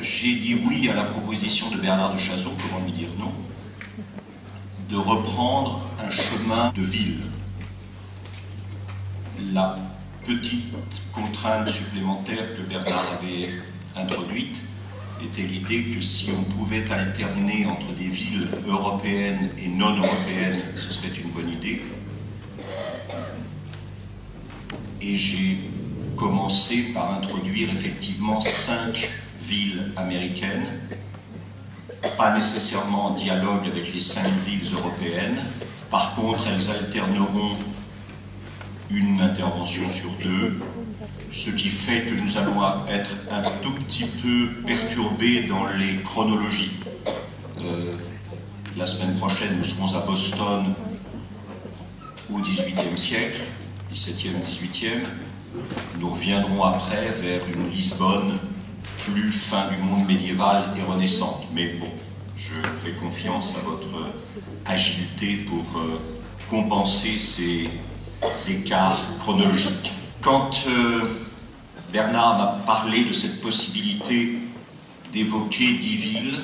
j'ai dit oui à la proposition de Bernard de Chazot, comment lui dire non, de reprendre un chemin de ville. La petite contrainte supplémentaire que Bernard avait introduite était l'idée que si on pouvait alterner entre des villes européennes et non européennes, ce serait une bonne idée. Et j'ai commencé par introduire effectivement 5 villes américaines, pas nécessairement en dialogue avec les 5 villes européennes. Par contre, elles alterneront une intervention sur 2, ce qui fait que nous allons être un tout petit peu perturbés dans les chronologies. La semaine prochaine, nous serons à Boston au XVIIIe siècle, XVIIe, XVIIIe. Nous reviendrons après vers une Lisbonne plus fin du monde médiéval et renaissante. Mais bon, je fais confiance à votre agilité pour compenser ces écarts chronologiques. Quand Bernard m'a parlé de cette possibilité d'évoquer 10 villes,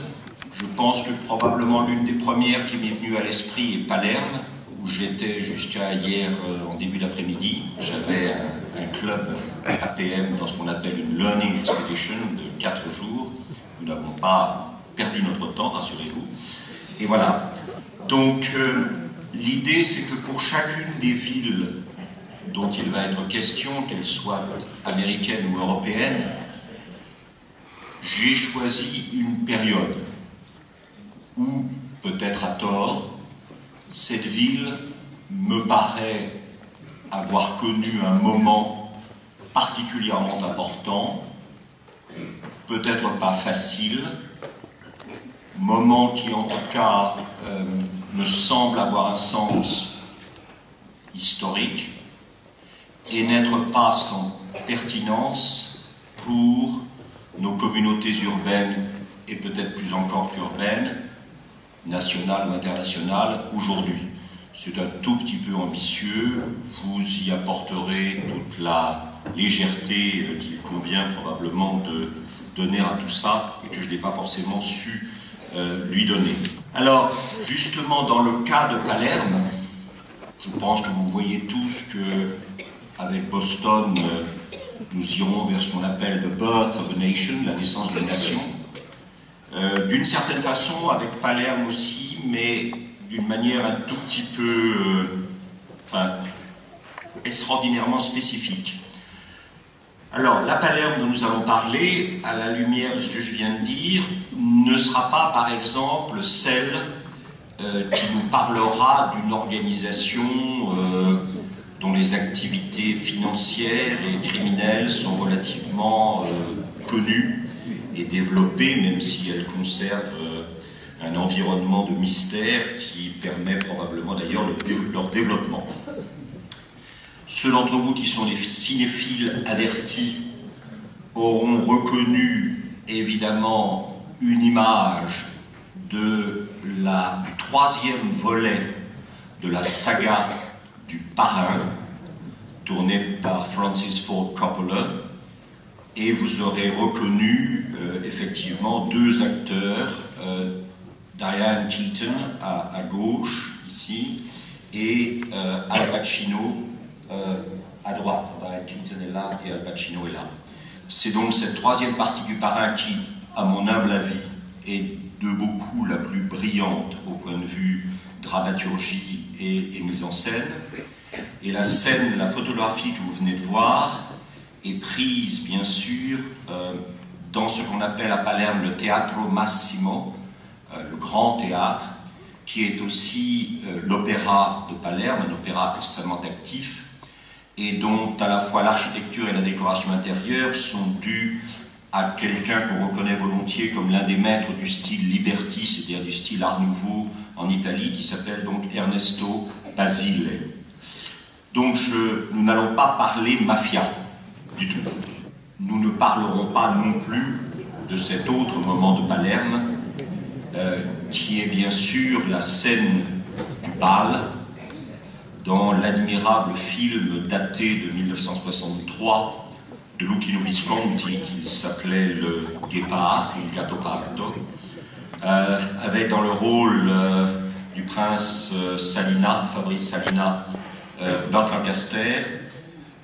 je pense que probablement l'une des premières qui m'est venue à l'esprit est Palerme, où j'étais jusqu'à hier en début d'après-midi. J'avais un club APM dans ce qu'on appelle une Learning Expedition de 4 jours. Nous n'avons pas perdu notre temps, rassurez-vous. Et voilà. Donc, l'idée, c'est que pour chacune des villes dont il va être question, qu'elles soient américaines ou européennes, j'ai choisi une période où, peut-être à tort, cette ville me paraît avoir connu un moment particulièrement important, peut-être pas facile, moment qui en tout cas me semble avoir un sens historique et n'être pas sans pertinence pour nos communautés urbaines et peut-être plus encore qu'urbaines, nationales ou internationales, aujourd'hui. C'est un tout petit peu ambitieux, vous y apporterez toute la légèreté qu'il convient probablement de donner à tout ça et que je n'ai pas forcément su lui donner. Alors, justement, dans le cas de Palerme, je pense que vous voyez tous que avec Boston, nous irons vers ce qu'on appelle the birth of a nation, la naissance d'une nation. D'une certaine façon, avec Palerme aussi, mais d'une manière un tout petit peu, extraordinairement spécifique. Alors, la Palerme dont nous allons parler, à la lumière de ce que je viens de dire, ne sera pas, par exemple, celle qui nous parlera d'une organisation dont les activités financières et criminelles sont relativement connues et développées, même si elles conservent un environnement de mystère qui permet probablement d'ailleurs leur développement. Ceux d'entre vous qui sont des cinéphiles avertis auront reconnu évidemment une image de la 3e volet de la saga du Parrain, tournée par Francis Ford Coppola, et vous aurez reconnu effectivement 2 acteurs, Diane Keaton à gauche, ici, et Al Pacino à droite. Diane Keaton est là et Al Pacino est là. C'est donc cette 3e partie du Parrain qui, à mon humble avis, est de beaucoup la plus brillante au point de vue dramaturgie et mise en scène. Et la scène, la photographie que vous venez de voir est prise, bien sûr, dans ce qu'on appelle à Palerme le Teatro Massimo, le grand théâtre, qui est aussi l'opéra de Palerme, un opéra extrêmement actif, et dont à la fois l'architecture et la décoration intérieure sont dues à quelqu'un qu'on reconnaît volontiers comme l'un des maîtres du style Liberty, c'est-à-dire du style Art Nouveau en Italie, qui s'appelle donc Ernesto Basile. Donc nous n'allons pas parler mafia du tout. Nous ne parlerons pas non plus de cet autre moment de Palerme, qui est bien sûr la scène du bal, dans l'admirable film daté de 1963 de Luchino Visconti, qui s'appelait le Guépard, il Gattopardo, avec dans le rôle du prince Salina, Fabrice Salina, Burt Lancaster,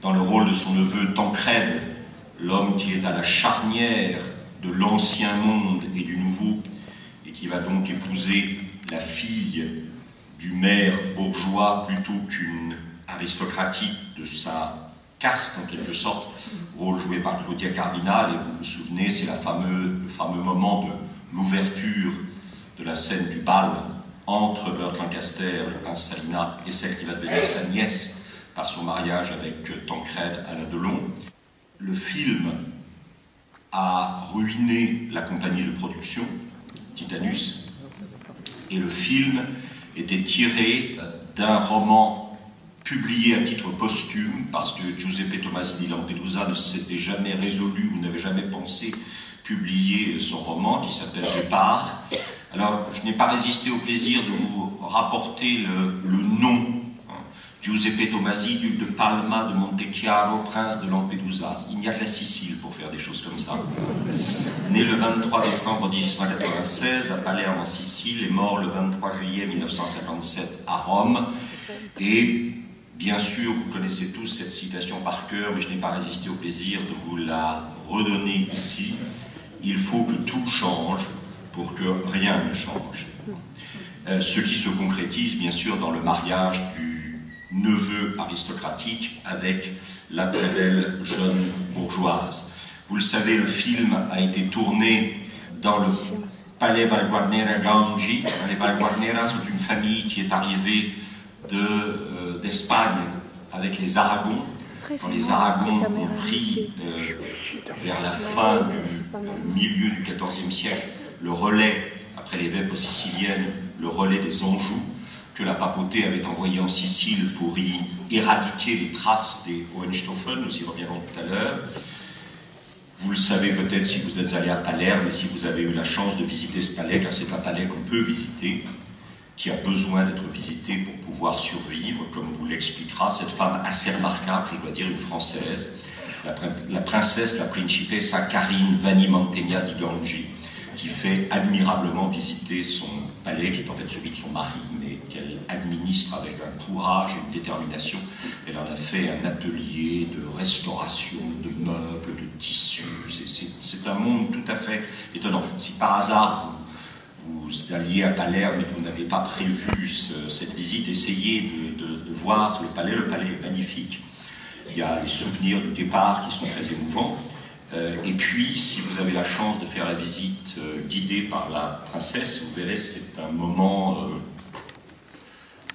dans le rôle de son neveu Tancrède, l'homme qui est à la charnière de l'ancien monde et du nouveau, et qui va donc épouser la fille du maire bourgeois plutôt qu'une aristocratique de sa caste, en quelque sorte, rôle joué par Claudia Cardinal, et vous vous souvenez, c'est le fameux moment de l'ouverture de la scène du bal entre Burt Lancaster, le prince Salina, et celle qui va devenir sa nièce par son mariage avec Tancrède à la Delon. Le film a ruiné la compagnie de production, Titanus, et le film était tiré d'un roman publié à titre posthume, parce que Giuseppe Tomasi di Lampedusa ne s'était jamais résolu ou n'avait jamais pensé publier son roman, qui s'appelle Guépard. Alors, je n'ai pas résisté au plaisir de vous rapporter le nom. Giuseppe Tomasi, duc de Palma de Montechiaro, prince de Lampedusa. Il n'y a que la Sicile pour faire des choses comme ça. Né le 23 décembre 1896 à Palerme en Sicile et mort le 23 juillet 1957 à Rome. Et bien sûr, vous connaissez tous cette citation par cœur, mais je n'ai pas résisté au plaisir de vous la redonner ici. Il faut que tout change pour que rien ne change. Ce qui se concrétise bien sûr dans le mariage du neveu aristocratique avec la très belle jeune bourgeoise. Vous le savez, le film a été tourné dans le palais Valguarnera Gangi. Les Valguarnera sont une famille qui est arrivée d'Espagne avec les Aragons. Quand les Aragons ont pris vers la fin du milieu du XIVe siècle le relais, après les vêpres siciliennes, le relais des Anjou, que la papauté avait envoyé en Sicile pour y éradiquer les traces des Hohenstaufen, nous y reviendrons tout à l'heure. Vous le savez peut-être si vous êtes allé à Palerme et si vous avez eu la chance de visiter ce palais, car c'est un palais qu'on peut visiter, qui a besoin d'être visité pour pouvoir survivre, comme vous l'expliquera cette femme assez remarquable, je dois dire une Française, la princesse, la principessa Karine Vanni Mantegna di Gangi, qui fait admirablement visiter son palais, qui est en fait celui de son mari, mais qu'elle administre avec un courage et une détermination. Elle en a fait un atelier de restauration, de meubles, de tissus. C'est un monde tout à fait étonnant. Si par hasard vous alliez à Palerme et que vous n'avez pas prévu cette visite, essayez de voir le palais. Le palais est magnifique. Il y a les souvenirs du départ qui sont très émouvants. Et puis, si vous avez la chance de faire la visite guidée par la princesse, vous verrez, c'est un moment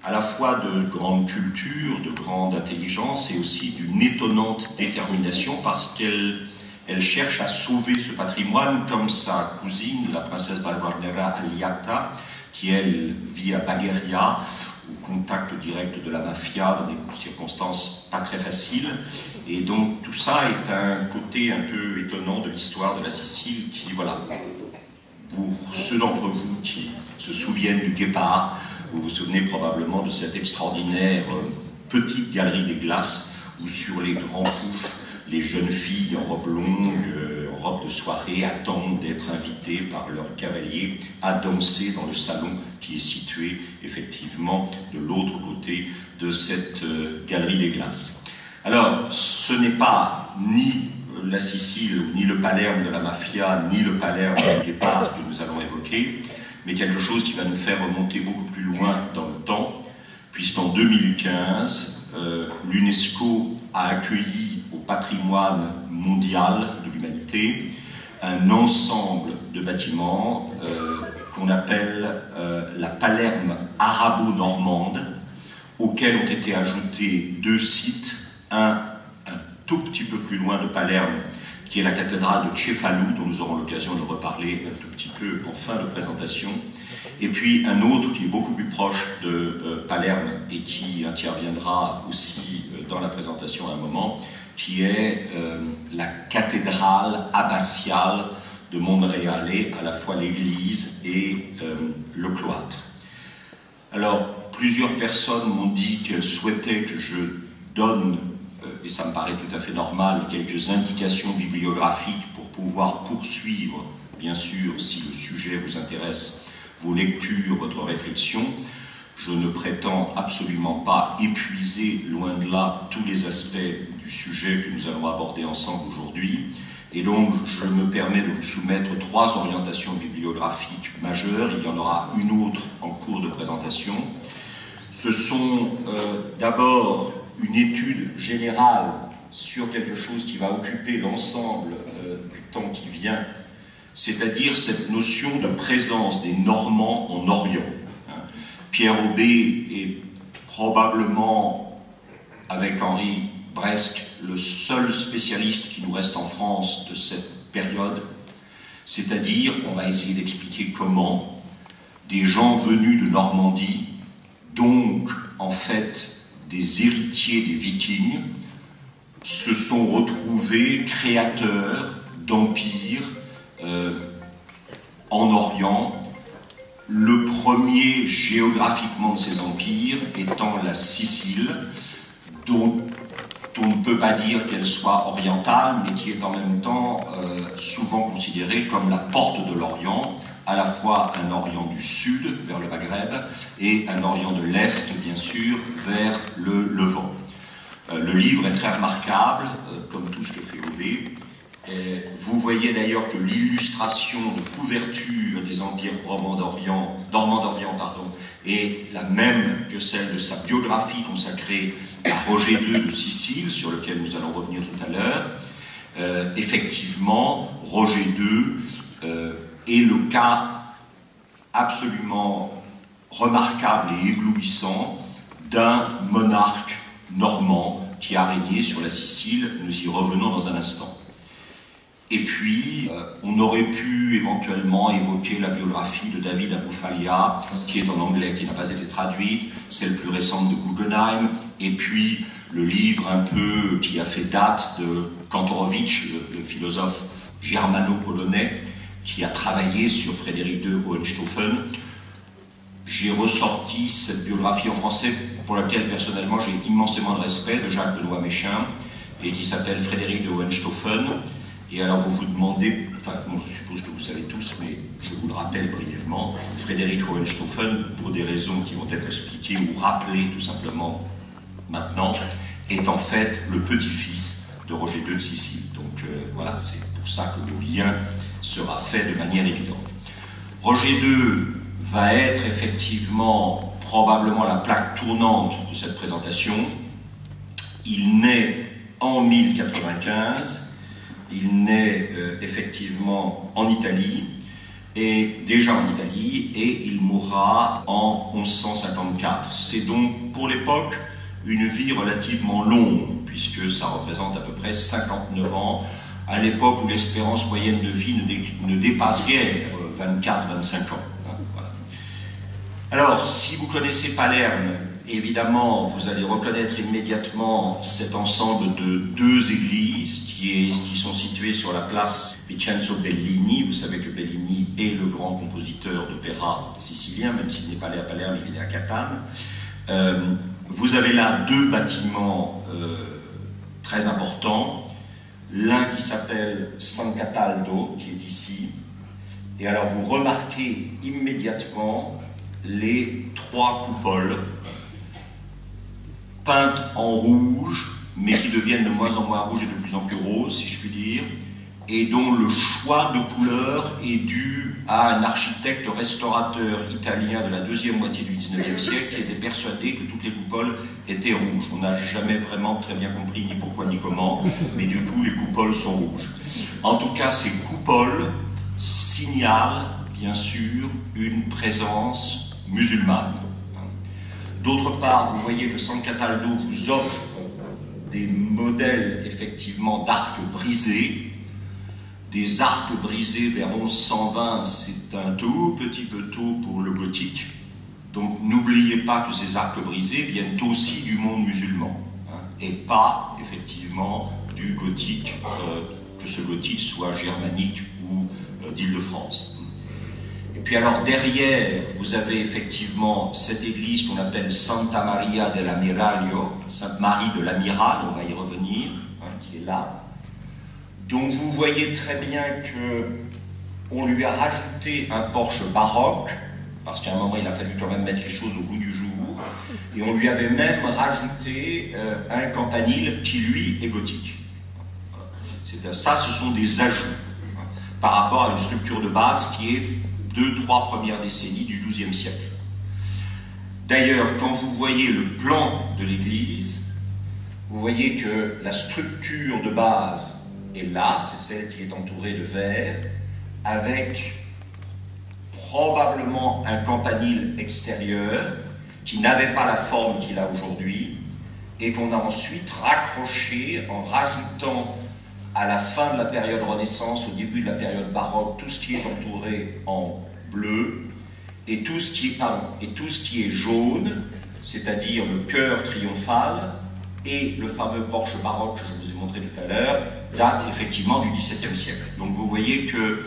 à la fois de grande culture, de grande intelligence et aussi d'une étonnante détermination, parce qu'elle cherche à sauver ce patrimoine comme sa cousine, la princesse Valguarnera Aliata, qui elle vit à Bagheria, au contact direct de la mafia, dans des circonstances pas très faciles. Et donc tout ça est un côté un peu étonnant de l'histoire de la Sicile qui, voilà, pour ceux d'entre vous qui se souviennent du Guépard, vous vous souvenez probablement de cette extraordinaire petite galerie des glaces où sur les grands poufs, les jeunes filles en robe longue, en robe de soirée, attendent d'être invitées par leur cavalier à danser dans le salon qui est situé effectivement de l'autre côté de cette galerie des glaces. Alors, ce n'est pas ni la Sicile, ni le Palerme de la mafia, ni le Palerme du Guépard que nous allons évoquer, mais quelque chose qui va nous faire remonter beaucoup plus loin dans le temps, puisqu'en 2015, l'UNESCO a accueilli au patrimoine mondial de l'humanité un ensemble de bâtiments qu'on appelle la Palerme arabo-normande, auxquels ont été ajoutés deux sites, un tout petit peu plus loin de Palerme, qui est la cathédrale de Cefalù, dont nous aurons l'occasion de reparler un tout petit peu en fin de présentation, et puis un autre qui est beaucoup plus proche de Palerme et qui interviendra aussi dans la présentation à un moment, qui est la cathédrale abbatiale de Monreale, à la fois l'église et le cloître. Alors, plusieurs personnes m'ont dit qu'elles souhaitaient que je donne et ça me paraît tout à fait normal, quelques indications bibliographiques pour pouvoir poursuivre, bien sûr, si le sujet vous intéresse, vos lectures, votre réflexion. Je ne prétends absolument pas épuiser, loin de là, tous les aspects du sujet que nous allons aborder ensemble aujourd'hui. Et donc, je me permets de vous soumettre 3 orientations bibliographiques majeures. Il y en aura une autre en cours de présentation. Ce sont d'abord une étude générale sur quelque chose qui va occuper l'ensemble du temps qui vient, c'est-à-dire cette notion de présence des Normands en Orient. Pierre Aubé est probablement, avec Henri Bresque, le seul spécialiste qui nous reste en France de cette période, c'est-à-dire, on va essayer d'expliquer comment des gens venus de Normandie, donc en fait des héritiers des Vikings, se sont retrouvés créateurs d'empires en Orient, le premier géographiquement de ces empires étant la Sicile, dont on ne peut pas dire qu'elle soit orientale, mais qui est en même temps souvent considérée comme la porte de l'Orient, à la fois un Orient du Sud, vers le Maghreb, et un Orient de l'Est, bien sûr, vers le Levant. Le livre est très remarquable, comme tout ce que fait Aubé. Vous voyez d'ailleurs que l'illustration de couverture des empires normands d'Orient est la même que celle de sa biographie consacrée à Roger II de Sicile, sur lequel nous allons revenir tout à l'heure. Effectivement, Roger II est le cas absolument remarquable et éblouissant d'un monarque normand qui a régné sur la Sicile. Nous y revenons dans un instant. Et puis, on aurait pu éventuellement évoquer la biographie de David Abou-Falia, qui est en anglais, qui n'a pas été traduite, celle plus récente de Guggenheim, et puis le livre un peu qui a fait date de Kantorowicz, le philosophe germano-polonais, qui a travaillé sur Frédéric II Hohenstaufen. J'ai ressorti cette biographie en français, pour laquelle personnellement j'ai immensément de respect, de Jacques Benoît Méchain, et qui s'appelle Frédéric de Hohenstaufen. Et alors vous vous demandez, enfin bon, je suppose que vous savez tous, mais je vous le rappelle brièvement, Frédéric Hohenstaufen, pour des raisons qui vont être expliquées ou rappelées tout simplement maintenant, est en fait le petit-fils de Roger II de Sicile. Donc voilà, c'est pour ça que le lien sera fait de manière évidente. Roger II va être effectivement probablement la plaque tournante de cette présentation. Il naît en 1095. Il naît effectivement en Italie, et déjà en Italie, et il mourra en 1154. C'est donc pour l'époque une vie relativement longue, puisque ça représente à peu près 59 ans, à l'époque où l'espérance moyenne de vie ne dépasse guère 24-25 ans. Voilà. Alors, si vous connaissez Palerme, évidemment, vous allez reconnaître immédiatement cet ensemble de 2 églises qui sont situées sur la place Vincenzo Bellini. Vous savez que Bellini est le grand compositeur d'opéra sicilien, même s'il n'est pas allé à Palerme, il est à Catane. Vous avez là 2 bâtiments très importants. L'un qui s'appelle San Cataldo, qui est ici. Et alors vous remarquez immédiatement les 3 coupoles peintes en rouge, mais qui deviennent de moins en moins rouges et de plus en plus roses, si je puis dire, et dont le choix de couleur est dû à un architecte restaurateur italien de la deuxième moitié du XIXe siècle qui était persuadé que toutes les coupoles étaient rouges. On n'a jamais vraiment très bien compris ni pourquoi ni comment, mais du coup les coupoles sont rouges. En tout cas, ces coupoles signalent bien sûr une présence musulmane. D'autre part, vous voyez que San Cataldo vous offre des modèles effectivement d'arcs brisés. Des arcs brisés vers 1120, c'est un tout petit peu tôt pour le gothique. Donc n'oubliez pas que ces arcs brisés viennent aussi du monde musulman, et pas effectivement du gothique, que ce gothique soit germanique ou d'Île-de-France. Et puis alors derrière, vous avez effectivement cette église qu'on appelle Santa Maria dell'Ammiraglio, Sainte Marie de l'Amiral, on va y revenir, qui est là, dont vous voyez très bien qu'on lui a rajouté un porche baroque, parce qu'à un moment il a fallu quand même mettre les choses au goût du jour, et on lui avait même rajouté un campanile qui lui est gothique. Ça, ce sont des ajouts par rapport à une structure de base qui est 2-3 premières décennies du XIIe siècle. D'ailleurs, quand vous voyez le plan de l'église, vous voyez que la structure de base est là, c'est celle qui est entourée de verre, avec probablement un campanile extérieur qui n'avait pas la forme qu'il a aujourd'hui et qu'on a ensuite raccroché en rajoutant à la fin de la période Renaissance, au début de la période baroque, tout ce qui est entouré en bleu et tout ce qui est jaune, c'est-à-dire le chœur triomphal et le fameux porche baroque que je vous ai montré tout à l'heure, date effectivement du XVIIe siècle. Donc vous voyez que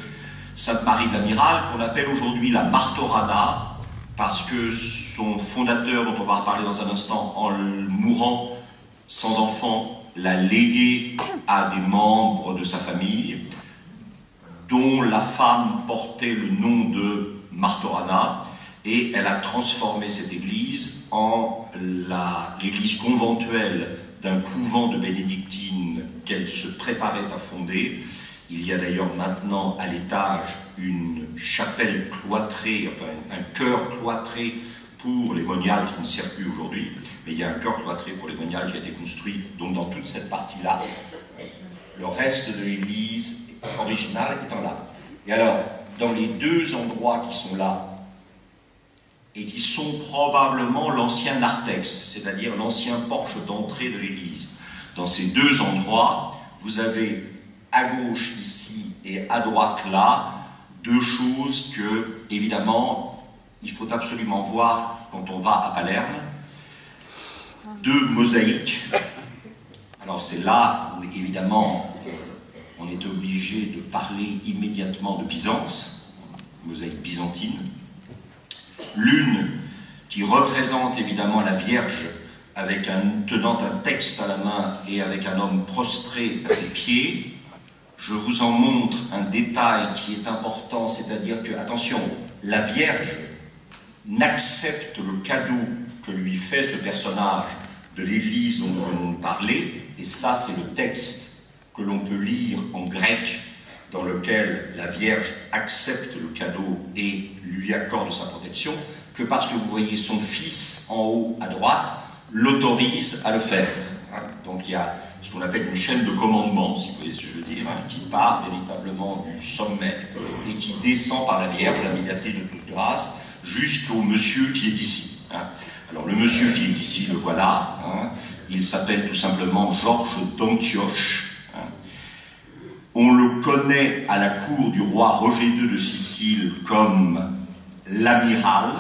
Sainte-Marie de la Mirale, qu'on appelle aujourd'hui la Martorana, parce que son fondateur, dont on va reparler dans un instant, en mourant sans enfant, l'a légué à des membres de sa famille, dont la femme portait le nom de Martorana, et elle a transformé cette église en l'église conventuelle d'un couvent de bénédictines qu'elle se préparait à fonder. Il y a d'ailleurs maintenant à l'étage une chapelle cloîtrée, enfin un chœur cloîtré pour les moniales qui ne sert plus aujourd'hui, mais il y a un chœur cloîtré pour les moniales qui a été construit, donc dans toute cette partie-là, le reste de l'église originale étant là. Et alors, dans les deux endroits qui sont là, et qui sont probablement l'ancien narthex, c'est-à-dire l'ancien porche d'entrée de l'église, dans ces deux endroits, vous avez à gauche ici et à droite là, deux choses que, évidemment, il faut absolument voir quand on va à Palerme. Deux mosaïques. Alors c'est là où, évidemment, on est obligé de parler immédiatement de Byzance, mosaïque byzantine. L'une qui représente évidemment la Vierge avec tenant un texte à la main et avec un homme prostré à ses pieds. Je vous en montre un détail qui est important, c'est-à-dire que, attention, la Vierge n'accepte le cadeau que lui fait ce personnage de l'église dont nous venons de parler, et ça c'est le texte que l'on peut lire en grec, dans lequel la Vierge accepte le cadeau et lui accorde sa protection, que parce que vous voyez son fils en haut à droite l'autorise à le faire. Donc il y a ce qu'on appelle une chaîne de commandement, si vous voyez ce que je veux dire, qui part véritablement du sommet et qui descend par la Vierge, la médiatrice de toute grâce, jusqu'au monsieur qui est ici. Alors le monsieur qui est ici, le voilà, il s'appelle tout simplement Georges d'Antioche. On le connaît à la cour du roi Roger II de Sicile comme l'amiral,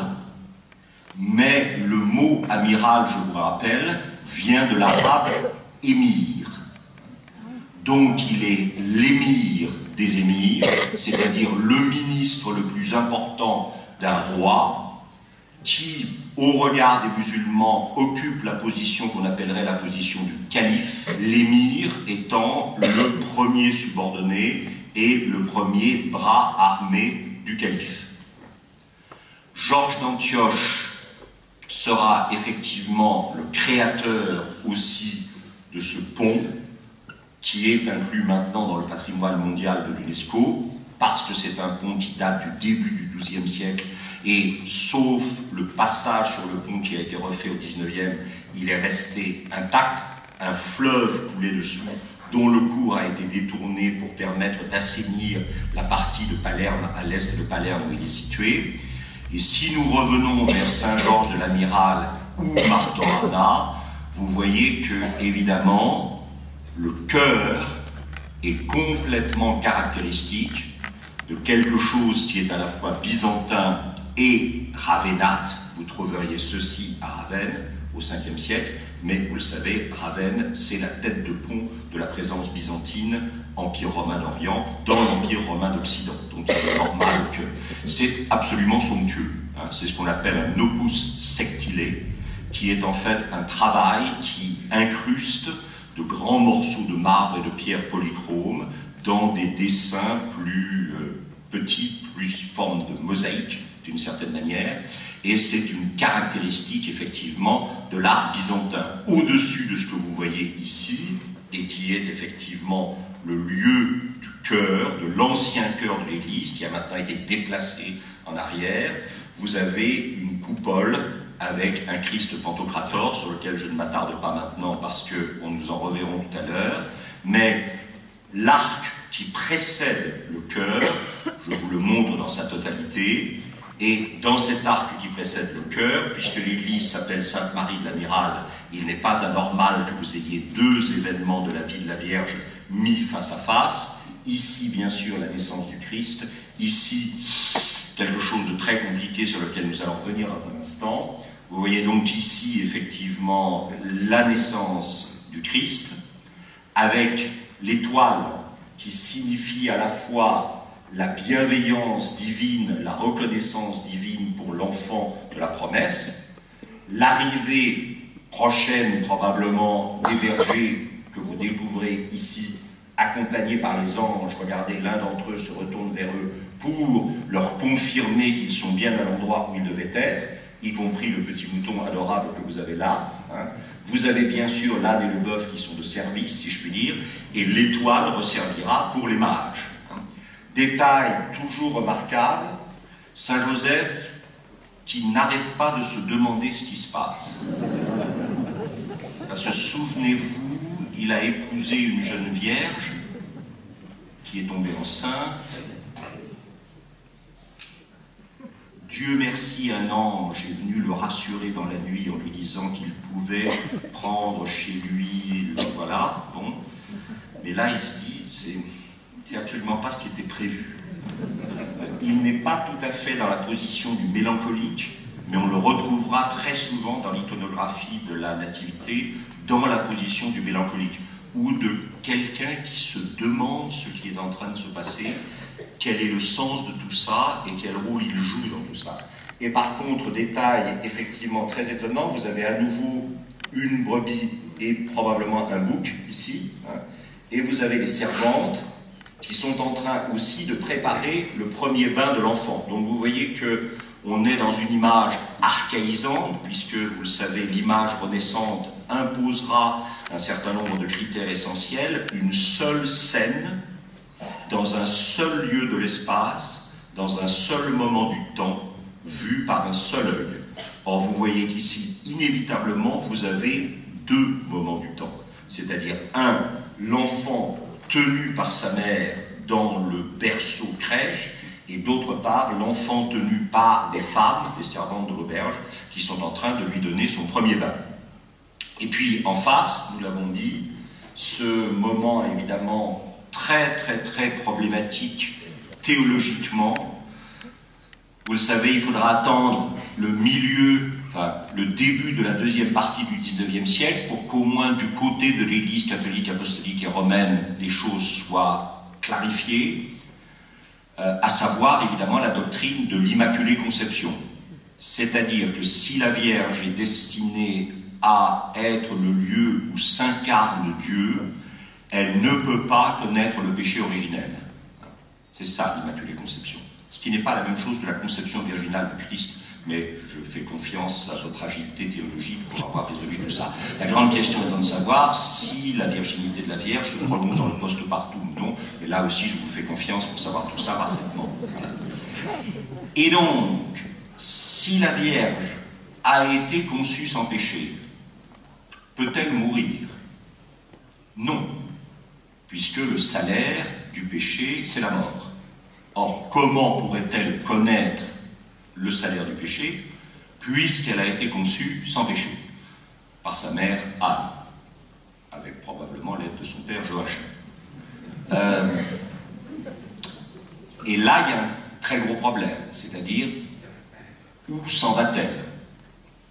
mais le mot amiral, je vous rappelle, vient de l'arabe émir. Donc il est l'émir des émirs, c'est-à-dire le ministre le plus important d'un roi, qui, au regard des musulmans, occupe la position qu'on appellerait la position du calife, l'émir étant le premier subordonné et le premier bras armé du calife. Georges d'Antioche sera effectivement le créateur aussi de ce pont, qui est inclus maintenant dans le patrimoine mondial de l'UNESCO, parce que c'est un pont qui date du début du XIIe siècle, et sauf le passage sur le pont qui a été refait au XIXe, il est resté intact. Un fleuve coulait dessous, dont le cours a été détourné pour permettre d'assainir la partie de Palerme à l'est de Palerme où il est situé. Et si nous revenons vers Saint-Georges de l'Amiral ou Martorana, vous voyez que, évidemment, le chœur est complètement caractéristique de quelque chose qui est à la fois byzantin et ravennate. Vous trouveriez ceci à Ravenne au 5e siècle, mais vous le savez, Ravenne, c'est la tête de pont de la présence byzantine, Empire romain d'Orient, dans l'Empire romain d'Occident. Donc il est normal que c'est absolument somptueux. C'est ce qu'on appelle un opus sectile, qui est en fait un travail qui incruste de grands morceaux de marbre et de pierre polychrome dans des dessins plus petits, plus forme de mosaïque d'une certaine manière, et c'est une caractéristique effectivement de l'art byzantin, au-dessus de ce que vous voyez ici, et qui est effectivement le lieu du chœur, de l'ancien chœur de l'église, qui a maintenant été déplacé en arrière. Vous avez une coupole avec un Christ Pantocrator, sur lequel je ne m'attarde pas maintenant parce qu'on nous en reverrons tout à l'heure, mais l'arc qui précède le chœur, je vous le montre dans sa totalité, et dans cet arc qui précède le chœur, puisque l'église s'appelle Sainte-Marie de l'Amiral, il n'est pas anormal que vous ayez deux événements de la vie de la Vierge mis face à face. Ici, bien sûr, la naissance du Christ, ici, quelque chose de très compliqué sur lequel nous allons revenir dans un instant. Vous voyez donc ici, effectivement, la naissance du Christ, avec l'étoile qui signifie à la fois la bienveillance divine, la reconnaissance divine pour l'enfant de la promesse, l'arrivée prochaine probablement des bergers que vous découvrez ici, accompagnés par les anges. Regardez, l'un d'entre eux se retourne vers eux pour leur confirmer qu'ils sont bien à l'endroit où ils devaient être, y compris le petit mouton adorable que vous avez là. Vous avez bien sûr l'âne et le bœuf qui sont de service, si je puis dire, et l'étoile resservira pour les mages. Détail toujours remarquable, Saint Joseph qui n'arrête pas de se demander ce qui se passe. Parce que souvenez-vous, il a épousé une jeune vierge qui est tombée enceinte. Dieu merci, un ange est venu le rassurer dans la nuit en lui disant qu'il pouvait prendre chez lui, voilà, bon. Mais là, il se dit, c'est absolument pas ce qui était prévu. Il n'est pas tout à fait dans la position du mélancolique, mais on le retrouvera très souvent dans l'iconographie de la Nativité, dans la position du mélancolique, ou de quelqu'un qui se demande ce qui est en train de se passer, quel est le sens de tout ça, et quel rôle il joue dans tout ça. Et par contre, détail effectivement très étonnant, vous avez à nouveau une brebis et probablement un bouc, ici, et vous avez les servantes, qui sont en train aussi de préparer le premier bain de l'enfant. Donc vous voyez qu'on est dans une image archaïsante, puisque, vous le savez, l'image renaissante imposera un certain nombre de critères essentiels, une seule scène, dans un seul lieu de l'espace, dans un seul moment du temps, vu par un seul œil. Or, vous voyez qu'ici, inévitablement, vous avez deux moments du temps. C'est-à-dire, un, l'enfant tenu par sa mère dans le berceau crèche, et d'autre part, l'enfant tenu par des femmes, des servantes de l'auberge, qui sont en train de lui donner son premier bain. Et puis, en face, nous l'avons dit, ce moment évidemment très problématique théologiquement. Vous le savez, il faudra attendre le milieu, enfin le début de la deuxième partie du XIXe siècle pour qu'au moins du côté de l'Église catholique, apostolique et romaine, les choses soient clarifiées, à savoir évidemment la doctrine de l'Immaculée Conception. C'est-à-dire que si la Vierge est destinée à être le lieu où s'incarne Dieu, elle ne peut pas connaître le péché originel. C'est ça l'Immaculée Conception. Ce qui n'est pas la même chose que la conception virginale du Christ, mais je fais confiance à votre agilité théologique pour avoir résolu tout ça. La grande question étant de savoir si la virginité de la Vierge se prolonge dans le post-partum ou non, et là aussi je vous fais confiance pour savoir tout ça parfaitement. Voilà. Et donc, si la Vierge a été conçue sans péché, peut-elle mourir? Non, puisque le salaire du péché, c'est la mort. Or, comment pourrait-elle connaître le salaire du péché, puisqu'elle a été conçue sans péché, par sa mère Anne, avec probablement l'aide de son père Joachim. Et là, il y a un très gros problème, c'est-à-dire, où s'en va-t-elle?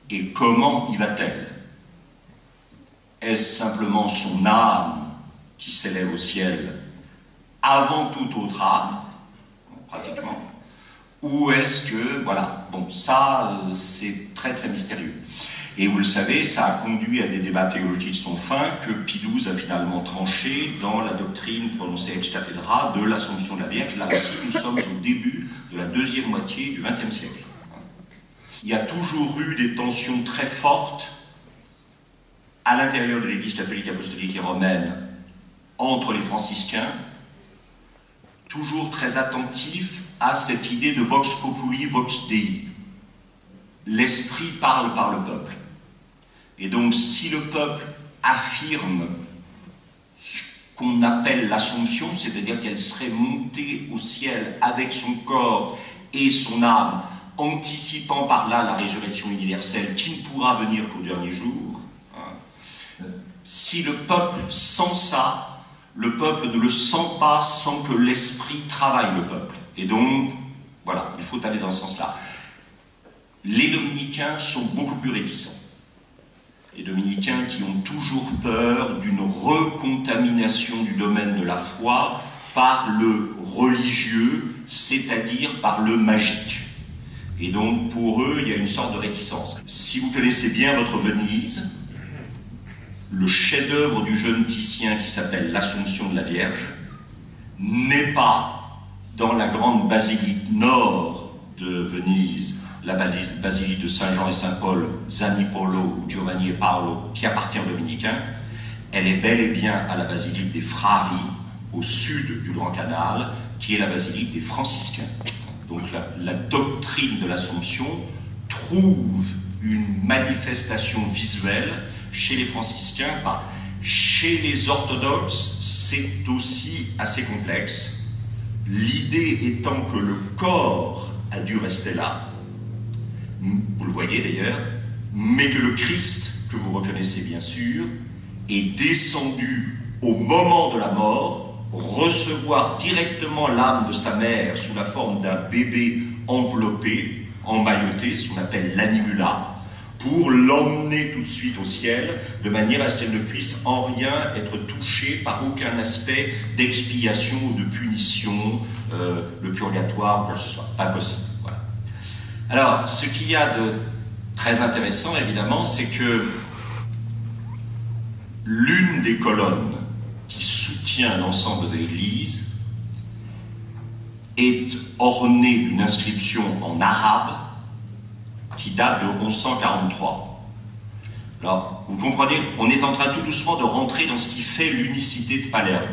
Et comment y va-t-elle? Est-ce simplement son âme qui s'élève au ciel avant toute autre âme, pratiquement, ou est-ce que, voilà, bon, ça, c'est très mystérieux. Et vous le savez, ça a conduit à des débats théologiques sans fin que Pie XII a finalement tranché dans la doctrine prononcée ex cathedra de l'Assomption de la Vierge. Là aussi, nous sommes au début de la deuxième moitié du XXe siècle. Il y a toujours eu des tensions très fortes à l'intérieur de l'Église catholique, apostolique et romaine entre les franciscains, toujours très attentifs à cette idée de vox populi, vox dei. L'esprit parle par le peuple. Et donc, si le peuple affirme ce qu'on appelle l'Assomption, c'est-à-dire qu'elle serait montée au ciel avec son corps et son âme, anticipant par là la résurrection universelle qui ne pourra venir qu'au dernier jour, hein, si le peuple sent ça, le peuple ne le sent pas sans que l'esprit travaille le peuple. Et donc, voilà, il faut aller dans ce sens-là. Les dominicains sont beaucoup plus réticents. Les dominicains qui ont toujours peur d'une recontamination du domaine de la foi par le religieux, c'est-à-dire par le magique. Et donc, pour eux, il y a une sorte de réticence. Si vous connaissez bien votre Venise, le chef-d'œuvre du jeune Titien qui s'appelle l'Assomption de la Vierge n'est pas dans la grande basilique nord de Venise, la basilique de Saint-Jean et Saint-Paul, Zanipolo, Giovanni et Paolo, qui appartient aux dominicains. Elle est bel et bien à la basilique des Frari, au sud du Grand Canal, qui est la basilique des franciscains. Donc la doctrine de l'Assomption trouve une manifestation visuelle chez les franciscains. Chez les orthodoxes, c'est aussi assez complexe. L'idée étant que le corps a dû rester là, vous le voyez d'ailleurs, mais que le Christ, que vous reconnaissez bien sûr, est descendu au moment de la mort, recevoir directement l'âme de sa mère sous la forme d'un bébé enveloppé, emmailloté, ce qu'on appelle l'animula, pour l'emmener tout de suite au ciel, de manière à ce qu'elle ne puisse en rien être touchée par aucun aspect d'expiation ou de punition, le purgatoire, quoi que ce soit. Pas possible. Voilà. Alors, ce qu'il y a de très intéressant, évidemment, c'est que l'une des colonnes qui soutient l'ensemble de l'Église est ornée d'une inscription en arabe qui date de 1143. Alors, vous comprenez, on est en train tout doucement de rentrer dans ce qui fait l'unicité de Palerme.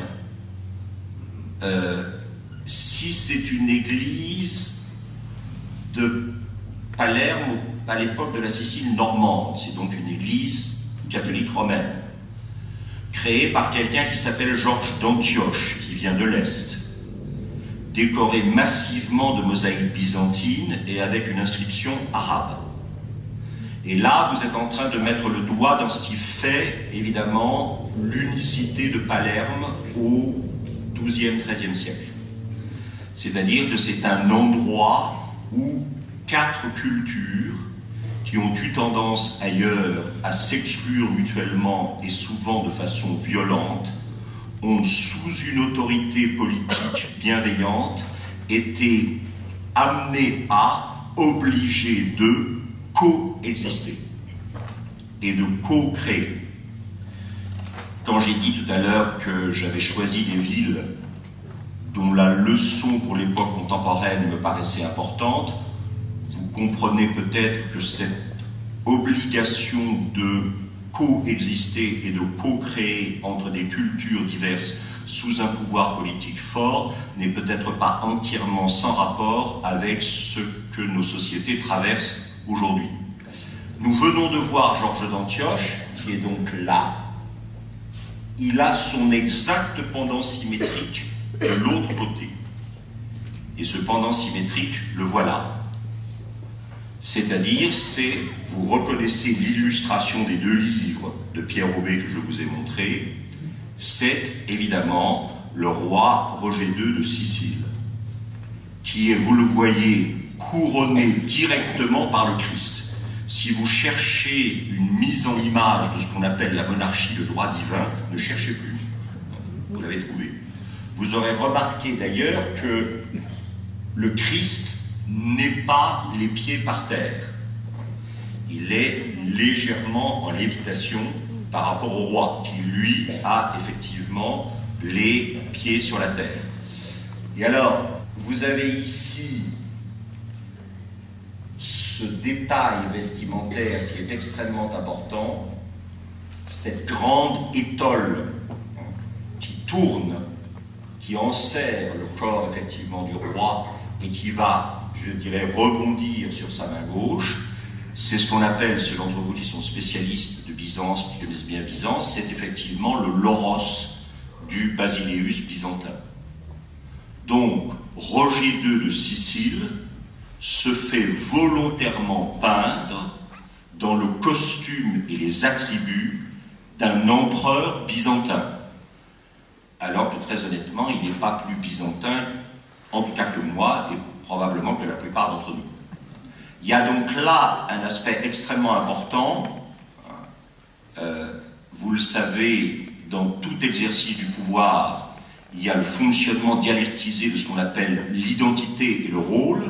Si c'est une église de Palerme à l'époque de la Sicile normande, c'est donc une église catholique romaine, créée par quelqu'un qui s'appelle Georges d'Antioche, qui vient de l'Est, décoré massivement de mosaïques byzantines et avec une inscription arabe. Et là, vous êtes en train de mettre le doigt dans ce qui fait, évidemment, l'unicité de Palerme au XIIe, XIIIe siècle. C'est-à-dire que c'est un endroit où 4 cultures qui ont eu tendance ailleurs à s'exclure mutuellement et souvent de façon violente, ont, sous une autorité politique bienveillante, été amenés à, obligés de coexister et de co-créer. Quand j'ai dit tout à l'heure que j'avais choisi des villes dont la leçon pour l'époque contemporaine me paraissait importante, vous comprenez peut-être que cette obligation de coexister et de co-créer entre des cultures diverses sous un pouvoir politique fort n'est peut-être pas entièrement sans rapport avec ce que nos sociétés traversent aujourd'hui. Nous venons de voir Georges d'Antioche, qui est donc là. Il a son exact pendant symétrique de l'autre côté. Et ce pendant symétrique, le voilà. C'est-à-dire, vous reconnaissez l'illustration des 2 livres de Pierre Aubé que je vous ai montrés, c'est évidemment le roi Roger II de Sicile, qui est, vous le voyez, couronné directement par le Christ. Si vous cherchez une mise en image de ce qu'on appelle la monarchie de droit divin, ne cherchez plus. Vous l'avez trouvé. Vous aurez remarqué d'ailleurs que le Christ n'est pas les pieds par terre. il est légèrement en lévitation par rapport au roi, qui lui a effectivement les pieds sur la terre. Et alors, vous avez ici ce détail vestimentaire qui est extrêmement important, cette grande étole qui tourne, qui enserre le corps effectivement du roi et qui va, je dirais, rebondir sur sa main gauche. C'est ce qu'on appelle, ceux d'entre vous qui sont spécialistes de Byzance, qui connaissent bien Byzance, c'est effectivement le loros du Basileus byzantin. Donc, Roger II de Sicile se fait volontairement peindre dans le costume et les attributs d'un empereur byzantin. Alors que très honnêtement, il n'est pas plus byzantin, en tout cas que moi, et probablement que la plupart d'entre nous. Il y a donc là un aspect extrêmement important. Vous le savez, dans tout exercice du pouvoir, il y a le fonctionnement dialectisé de ce qu'on appelle l'identité et le rôle,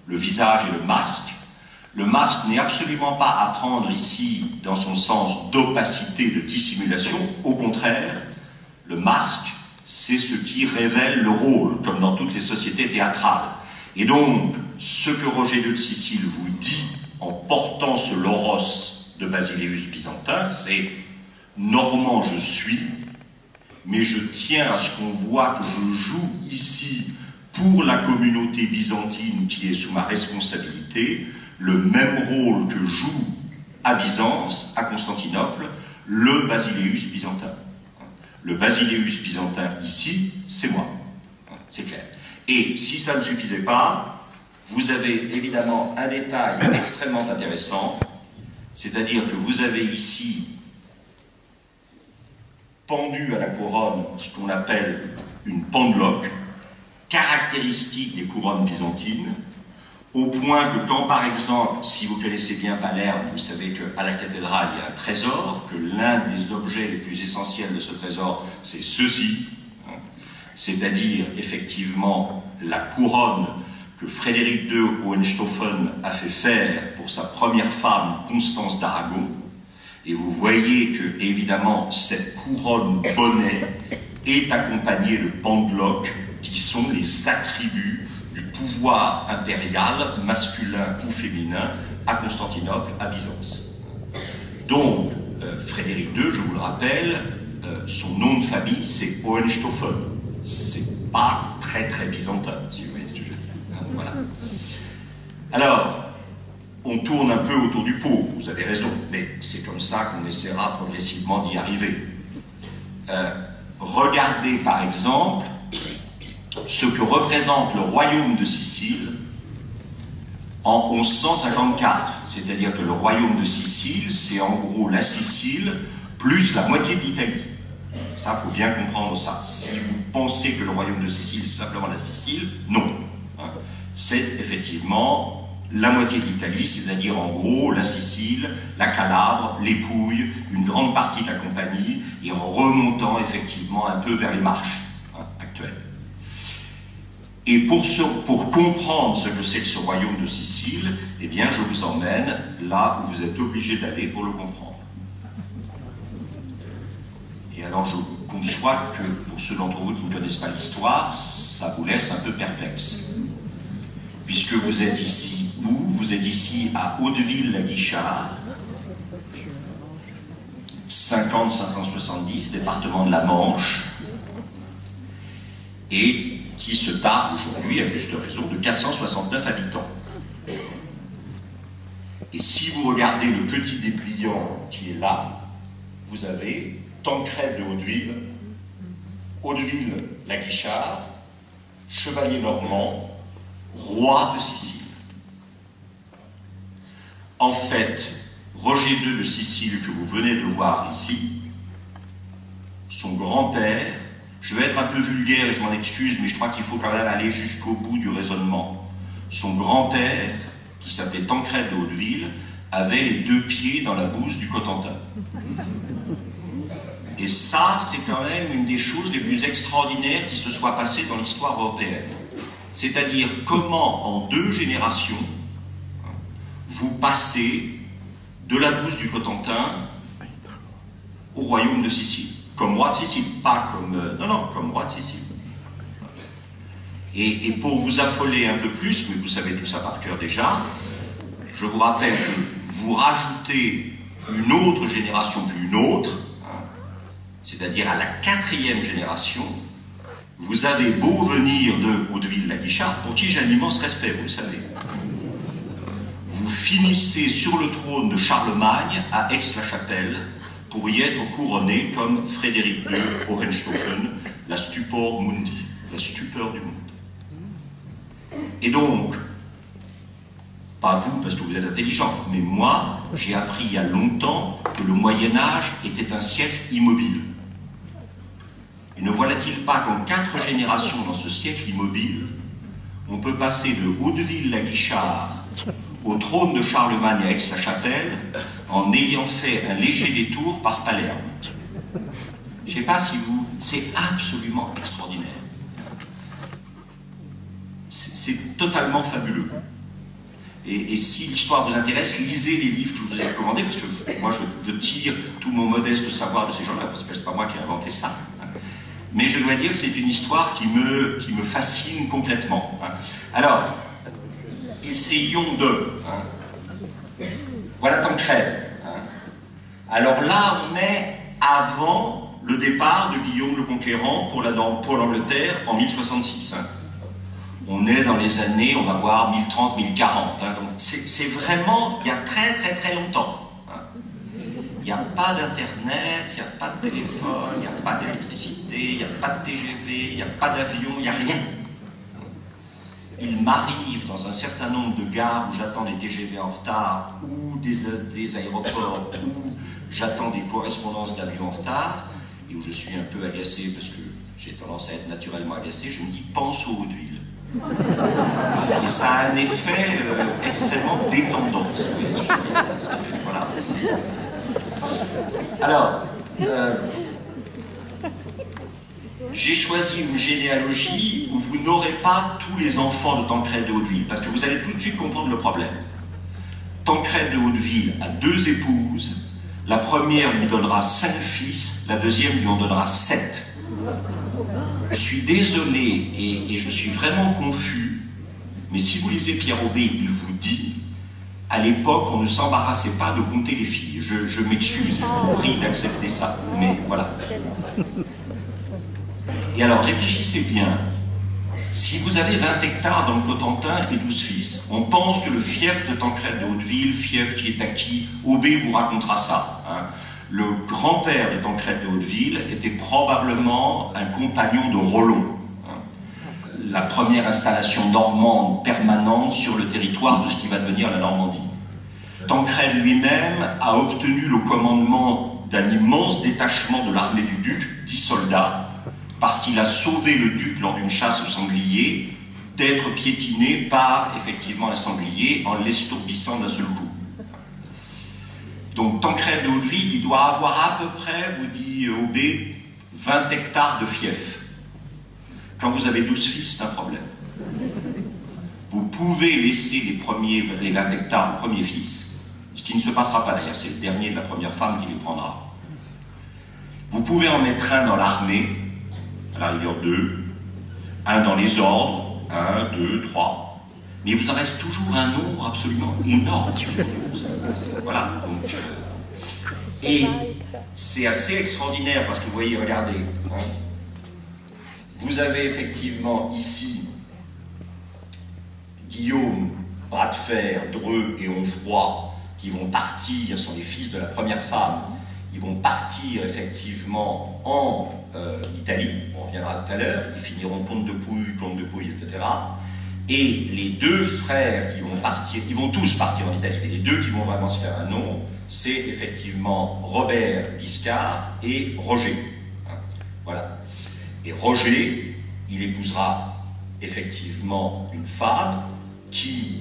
le visage et le masque. Le masque n'est absolument pas à prendre ici dans son sens d'opacité, de dissimulation. Au contraire, le masque, c'est ce qui révèle le rôle, comme dans toutes les sociétés théâtrales. Et donc, ce que Roger II de Sicile vous dit en portant ce loros de Basileus byzantin, c'est « Normand je suis, mais je tiens à ce qu'on voit que je joue ici pour la communauté byzantine qui est sous ma responsabilité, le même rôle que joue à Byzance, à Constantinople, le Basileus byzantin. Le Basileus byzantin ici, c'est moi. C'est clair. Et si ça ne suffisait pas, vous avez évidemment un détail extrêmement intéressant, c'est-à-dire que vous avez ici pendu à la couronne ce qu'on appelle une pendeloque, caractéristique des couronnes byzantines, au point que quand, par exemple, si vous connaissez bien Palerme, vous savez qu'à la cathédrale, il y a un trésor, que l'un des objets les plus essentiels de ce trésor, c'est ceci, c'est-à-dire, effectivement, la couronne que Frédéric II Hohenstaufen a fait faire pour sa première femme, Constance d'Aragon. Et vous voyez que, évidemment, cette couronne bonnet est accompagnée de pendeloques qui sont les attributs du pouvoir impérial, masculin ou féminin, à Constantinople, à Byzance. Donc, Frédéric II, je vous le rappelle, son nom de famille, c'est Hohenstaufen. C'est pas très très byzantin, si vous voyez ce que je veux dire. Voilà. Alors, on tourne un peu autour du pot, vous avez raison, mais c'est comme ça qu'on essaiera progressivement d'y arriver. Regardez par exemple ce que représente le royaume de Sicile en 1154, c'est-à-dire que le royaume de Sicile, c'est en gros la Sicile plus la moitié de l'Italie. Ça, il faut bien comprendre ça. Si vous pensez que le royaume de Sicile, c'est simplement la Sicile, non. C'est effectivement la moitié de l'Italie, c'est-à-dire en gros la Sicile, la Calabre, les Pouilles, une grande partie de la Campanie, et en remontant effectivement un peu vers les Marches actuelles. Et pour comprendre ce que c'est que ce royaume de Sicile, eh bien je vous emmène là où vous êtes obligé d'aller pour le comprendre. Et alors je conçois que pour ceux d'entre vous qui ne connaissent pas l'histoire, ça vous laisse un peu perplexe. Puisque vous êtes ici, vous êtes ici à Hauteville-la-Guichard, 50-570, département de la Manche, et qui se targue aujourd'hui, à juste raison, de 469 habitants. Et si vous regardez le petit dépliant qui est là, vous avez Tancrède de Hauteville, Hauteville-la-Guichard, chevalier normand, roi de Sicile. En fait, Roger II de Sicile, que vous venez de voir ici, son grand-père, je vais être un peu vulgaire et je m'en excuse, mais je crois qu'il faut quand même aller jusqu'au bout du raisonnement. Son grand-père, qui s'appelait Tancrède de Hauteville, avait les deux pieds dans la bouse du Cotentin. Et ça, c'est quand même une des choses les plus extraordinaires qui se soit passées dans l'histoire européenne. C'est-à-dire comment, en 2 générations, vous passez de la Brousse du Cotentin au royaume de Sicile, comme roi de Sicile, pas comme... non, comme roi de Sicile. Et pour vous affoler un peu plus, mais vous savez tout ça par cœur déjà, je vous rappelle que vous rajoutez une autre génération, puis une autre, hein, c'est-à-dire à la 4e génération, vous avez beau venir de Hauteville-la-Guichard, pour qui j'ai un immense respect, vous le savez. Vous finissez sur le trône de Charlemagne à Aix-la-Chapelle pour y être couronné comme Frédéric II Hohenstaufen, la stupor mundi, la stupeur du monde. Et donc, pas vous parce que vous êtes intelligent, mais moi, j'ai appris il y a longtemps que le Moyen-Âge était un siècle immobile. Et ne voilà-t-il pas qu'en 4 générations dans ce siècle immobile, on peut passer de Hauteville-la-Guichard au trône de Charlemagne à Aix-la-Chapelle en ayant fait un léger détour par Palerme. Je ne sais pas si vous... C'est absolument extraordinaire. C'est totalement fabuleux. Et si l'histoire vous intéresse, lisez les livres que je vous ai recommandés, parce que moi je tire tout mon modeste savoir de ces gens-là, parce que c'est pas moi qui ai inventé ça. Mais je dois dire que c'est une histoire qui me fascine complètement. Alors, essayons de... Voilà Tancrède. Alors là, on est avant le départ de Guillaume le Conquérant pour l'Angleterre en 1066. On est dans les années, on va voir, 1030, 1040. Donc c'est vraiment, il y a très très très longtemps. Il n'y a pas d'internet, il n'y a pas de téléphone, il n'y a pas d'électricité, il n'y a pas de TGV, il n'y a pas d'avion, il n'y a rien. Il m'arrive dans un certain nombre de gares où j'attends des TGV en retard, ou des aéroports, où j'attends des correspondances d'avions en retard, et où je suis un peu agacé parce que j'ai tendance à être naturellement agacé, je me dis, pense aux Hauteville. Et ça a un effet extrêmement détendant. Voilà. Alors, j'ai choisi une généalogie où vous n'aurez pas tous les enfants de Tancrède de Hauteville, parce que vous allez tout de suite comprendre le problème. Tancrède de Hauteville a 2 épouses, la première lui donnera 5 fils, la deuxième lui en donnera 7. Je suis désolé et je suis vraiment confus, mais si vous lisez Pierre Aubé, il vous dit, à l'époque, on ne s'embarrassait pas de compter les filles. Je m'excuse, je vous prie d'accepter ça, mais voilà. Et alors, réfléchissez bien. Si vous avez 20 hectares dans le Cotentin et 12 fils, on pense que le fief de Tancrède de Hauteville, fief qui est acquis, Aubé vous racontera ça. Le grand-père de Tancrède de Hauteville était probablement un compagnon de Rollon. La première installation normande permanente sur le territoire de ce qui va devenir la Normandie. Tancrède lui-même a obtenu le commandement d'un immense détachement de l'armée du duc, 10 soldats, parce qu'il a sauvé le duc lors d'une chasse au sanglier d'être piétiné par, effectivement, un sanglier en l'estourbissant d'un seul coup. Donc Tancrède de Hauteville, il doit avoir à peu près, vous dit Aubé, 20 hectares de fief. Quand vous avez 12 fils, c'est un problème. Vous pouvez laisser les 20 hectares au premier fils, ce qui ne se passera pas d'ailleurs, c'est le dernier de la première femme qui les prendra. Vous pouvez en mettre un dans l'armée, à la rigueur 2, un dans les ordres, 1, 2, 3. Mais il vous en reste toujours un nombre absolument énorme. Voilà. Donc, et c'est assez extraordinaire parce que vous voyez, regardez, vous avez effectivement ici Guillaume, Bras de Fer, Dreux et Onfroy qui vont partir, sont les fils de la première femme, ils vont partir effectivement en Italie, on reviendra tout à l'heure, ils finiront Comte de Pouille, etc. Et les 2 frères qui vont partir, ils vont tous partir en Italie, mais les 2 qui vont vraiment se faire un nom, c'est effectivement Robert Guiscard et Roger. Voilà. Et Roger, il épousera effectivement une femme qui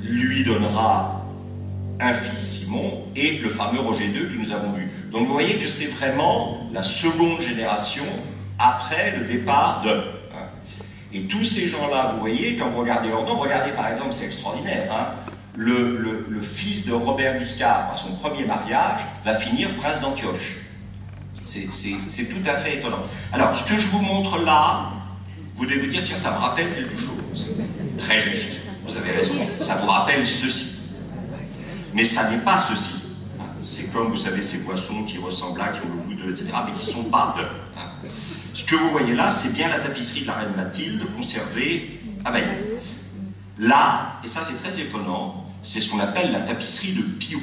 lui donnera un fils Simon et le fameux Roger II que nous avons vu. Donc vous voyez que c'est vraiment la seconde génération après le départ de... Et tous ces gens-là, vous voyez, quand vous regardez leur nom, regardez par exemple, c'est extraordinaire, le fils de Robert Guiscard, par son premier mariage, va finir prince d'Antioche. C'est tout à fait étonnant. Alors, ce que je vous montre là, vous devez vous dire, tiens, ça me rappelle quelque chose. Très juste, vous avez raison, ça vous rappelle ceci. Mais ça n'est pas ceci. C'est comme, vous savez, ces poissons qui ressemblent à, qui ont le goût de, etc., mais qui ne sont pas d'eux. Ce que vous voyez là, c'est bien la tapisserie de la reine Mathilde, conservée à Bayeux. Là, et ça c'est très étonnant, c'est ce qu'on appelle la tapisserie de Pirou.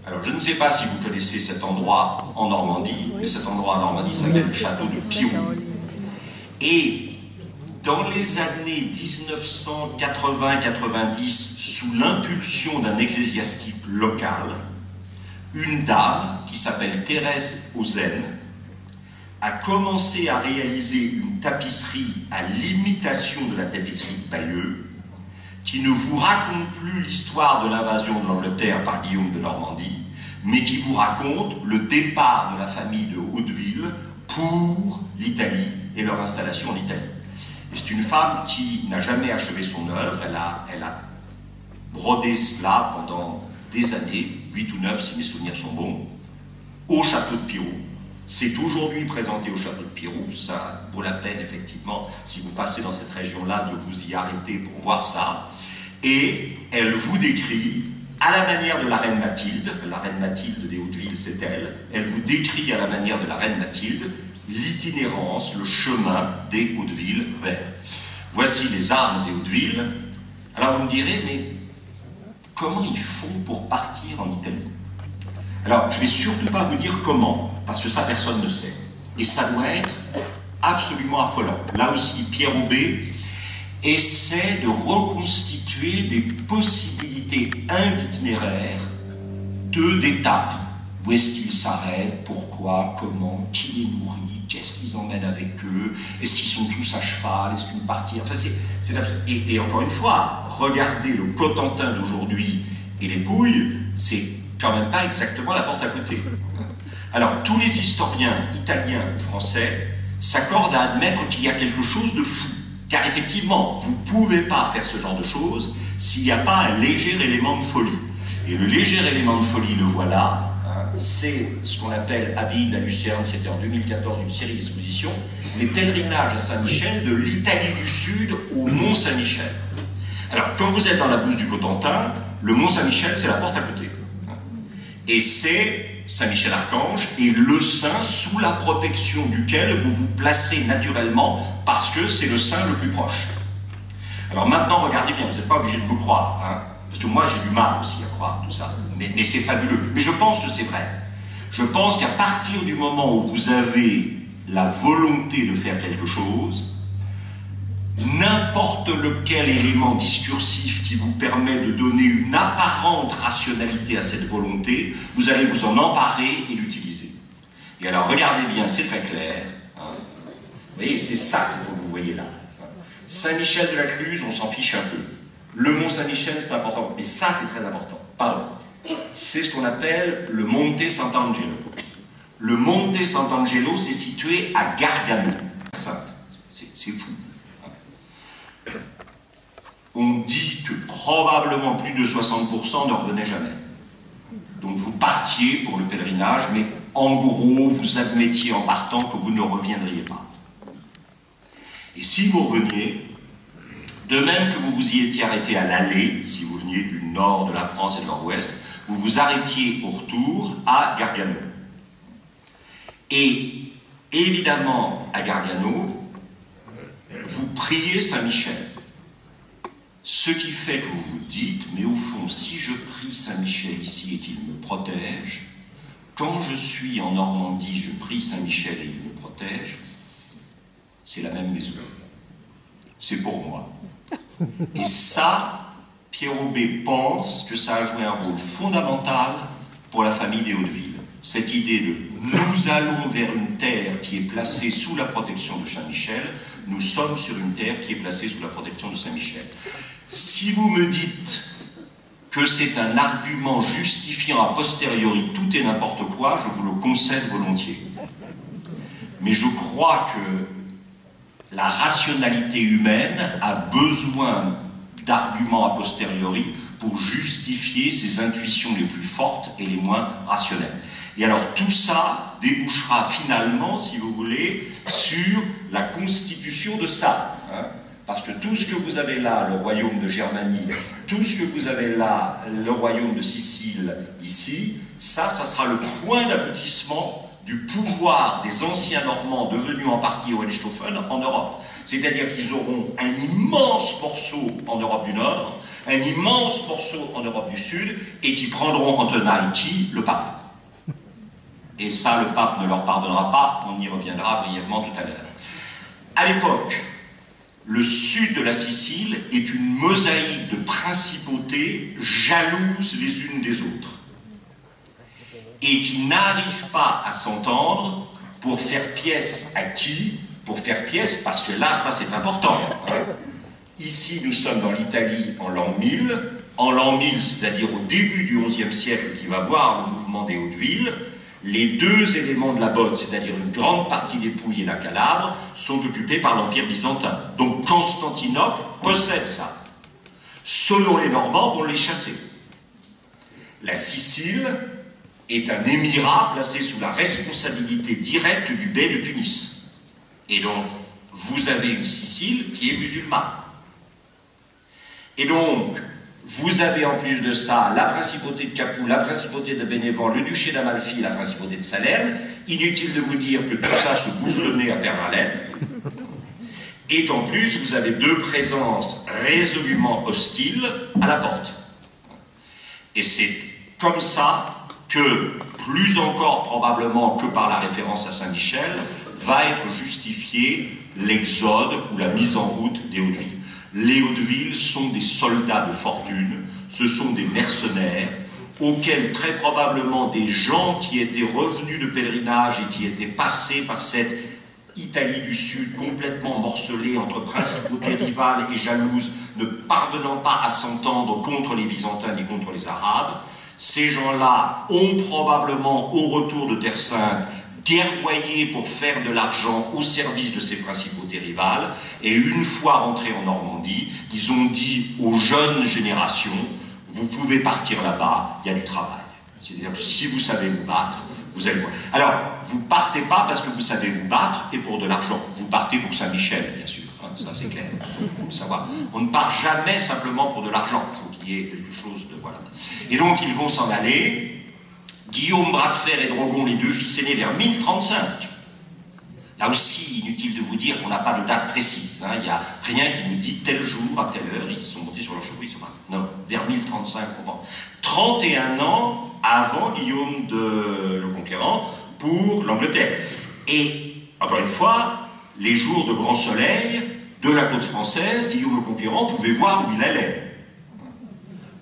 Alors, je ne sais pas si vous connaissez cet endroit en Normandie, mais cet endroit en Normandie s'appelle le château de Pirou. Et dans les années 1980-90, sous l'impulsion d'un ecclésiastique local, une dame qui s'appelle Thérèse Ozen a commencé à réaliser une tapisserie à l'imitation de la tapisserie de Bayeux, qui ne vous raconte plus l'histoire de l'invasion de l'Angleterre par Guillaume de Normandie, mais qui vous raconte le départ de la famille de Hauteville pour l'Italie et leur installation en Italie. C'est une femme qui n'a jamais achevé son œuvre, elle a brodé cela pendant des années, 8 ou 9 si mes souvenirs sont bons, au château de Pirou. C'est aujourd'hui présenté au château de Pirou, ça vaut la peine effectivement, si vous passez dans cette région-là, de vous y arrêter pour voir ça. Et elle vous décrit, à la manière de la reine Mathilde des Hauteville c'est elle vous décrit à la manière de la reine Mathilde l'itinérance, le chemin des Hauteville vers. Voici les armes des Hauteville. Alors vous me direz, mais comment ils font pour partir en Italie? Alors, je ne vais surtout pas vous dire comment, parce que ça, personne ne sait. Et ça doit être absolument affolant. Là aussi, Pierre Aubé essaie de reconstituer des possibilités d'itinéraire, d'étapes. Où est-ce qu'ils s'arrêtent? Pourquoi? Comment? Qui les nourrit? Qu'est-ce qu'ils emmènent avec eux? Est-ce qu'ils sont tous à cheval? Est-ce qu'ils partent? Enfin, et encore une fois, regardez le Cotentin d'aujourd'hui et les Pouilles, c'est quand même pas exactement la porte à côté. Alors, tous les historiens italiens ou français s'accordent à admettre qu'il y a quelque chose de fou. Car effectivement, vous ne pouvez pas faire ce genre de choses s'il n'y a pas un léger élément de folie. Et le léger élément de folie, le voilà, c'est ce qu'on appelle, à Ville, la Lucerne, c'était en 2014 une série d'expositions, les pèlerinages à Saint-Michel de l'Italie du Sud au Mont Saint-Michel. Alors, quand vous êtes dans la Bousse du Cotentin, le Mont Saint-Michel, c'est la porte à côté. Et c'est Saint-Michel-Archange et le saint sous la protection duquel vous vous placez naturellement parce que c'est le saint le plus proche. Alors maintenant, regardez bien, vous n'êtes pas obligé de me croire, hein, parce que moi j'ai du mal aussi à croire tout ça, mais c'est fabuleux. Mais je pense que c'est vrai. Je pense qu'à partir du moment où vous avez la volonté de faire quelque chose, n'importe lequel élément discursif qui vous permet de donner une apparente rationalité à cette volonté, vous allez vous en emparer et l'utiliser. Et alors, regardez bien, c'est très clair. Hein. Vous voyez, c'est ça que vous voyez là. Saint-Michel de la Cluse, on s'en fiche un peu. Le Mont Saint-Michel, c'est important. Mais ça, c'est très important. Pardon. C'est ce qu'on appelle le Monte Sant'Angelo. Le Monte Sant'Angelo, c'est situé à Gargano. C'est fou. On dit que probablement plus de 60% ne revenaient jamais. Donc vous partiez pour le pèlerinage, mais en gros, vous admettiez en partant que vous ne reviendriez pas. Et si vous reveniez, de même que vous vous y étiez arrêté à l'aller, si vous veniez du nord de la France et de nord-ouest, vous vous arrêtiez au retour à Gargano. Et évidemment, à Gargano, vous priez Saint-Michel. Ce qui fait que vous vous dites, mais au fond, si je prie Saint-Michel ici et qu'il me protège, quand je suis en Normandie, je prie Saint-Michel et il me protège, c'est la même maison. C'est pour moi. Et ça, Pierre Aubé pense que ça a joué un rôle fondamental pour la famille des Hauteville. Cette idée de nous allons vers une terre qui est placée sous la protection de Saint-Michel, nous sommes sur une terre qui est placée sous la protection de Saint-Michel. Si vous me dites que c'est un argument justifiant a posteriori tout et n'importe quoi, je vous le concède volontiers. Mais je crois que la rationalité humaine a besoin d'arguments a posteriori pour justifier ses intuitions les plus fortes et les moins rationnelles. Et alors tout ça débouchera finalement, si vous voulez, sur la constitution de ça. Hein, parce que tout ce que vous avez là, le royaume de Germanie, tout ce que vous avez là, le royaume de Sicile, ici, ça sera le point d'aboutissement du pouvoir des anciens Normands devenus en partie Hohenstaufen en Europe. C'est-à-dire qu'ils auront un immense morceau en Europe du Nord, un immense morceau en Europe du Sud, et qui prendront en tenaille le pape. Et ça, le pape ne leur pardonnera pas, on y reviendra brièvement tout à l'heure. À l'époque, le sud de la Sicile est une mosaïque de principautés jalouses les unes des autres, et qui n'arrivent pas à s'entendre pour faire pièce à qui? Pour faire pièce, parce que là, ça c'est important. Hein. Ici, nous sommes dans l'Italie en l'an 1000. En l'an 1000, c'est-à-dire au début du XIe siècle, qui va voir le mouvement des Hautes-Villes, les deux éléments de la botte, c'est-à-dire une grande partie des Pouilles et la Calabre, sont occupés par l'Empire byzantin. Donc Constantinople possède ça. Selon les Normands, vont les chasser. La Sicile est un émirat placé sous la responsabilité directe du bey de Tunis. Et donc, vous avez une Sicile qui est musulmane. Et donc, vous avez en plus de ça la principauté de Capoue, la principauté de Bénévent, le duché d'Amalfi, la principauté de Salerne. Inutile de vous dire que tout ça se bouffe le nez à terre à laine. Et en plus, vous avez deux présences résolument hostiles à la porte. Et c'est comme ça que, plus encore probablement que par la référence à Saint-Michel, va être justifié l'exode ou la mise en route des Hautes-Villes. Les Hautes-Villes sont des soldats de fortune, ce sont des mercenaires, auxquels très probablement des gens qui étaient revenus de pèlerinage et qui étaient passés par cette Italie du Sud complètement morcelée entre principautés rivales et jalouses, ne parvenant pas à s'entendre contre les Byzantins ni contre les Arabes, ces gens-là ont probablement, au retour de Terre Sainte, guerroyer pour faire de l'argent au service de ces principautés rivales, et une fois rentrés en Normandie, ils ont dit aux jeunes générations, vous pouvez partir là-bas, il y a du travail. C'est-à-dire que si vous savez vous battre, vous allez voir. Alors, vous partez pas parce que vous savez vous battre et pour de l'argent. Vous partez pour Saint-Michel, bien sûr, hein, ça c'est clair, il faut le savoir. On ne part jamais simplement pour de l'argent, il faut qu'il y ait quelque chose de... Voilà. Et donc, ils vont s'en aller. Guillaume, Bras de Fer et Drogon, les deux fils aînés, vers 1035. Là aussi, inutile de vous dire qu'on n'a pas de date précise. Hein. Il n'y a rien qui nous dit tel jour, à telle heure, ils sont montés sur leur chevaux, ils sont partis. Non, vers 1035, on pense. 31 ans avant Guillaume le Conquérant pour l'Angleterre. Et, encore une fois, les jours de grand soleil de la côte française, Guillaume le Conquérant pouvait voir où il allait.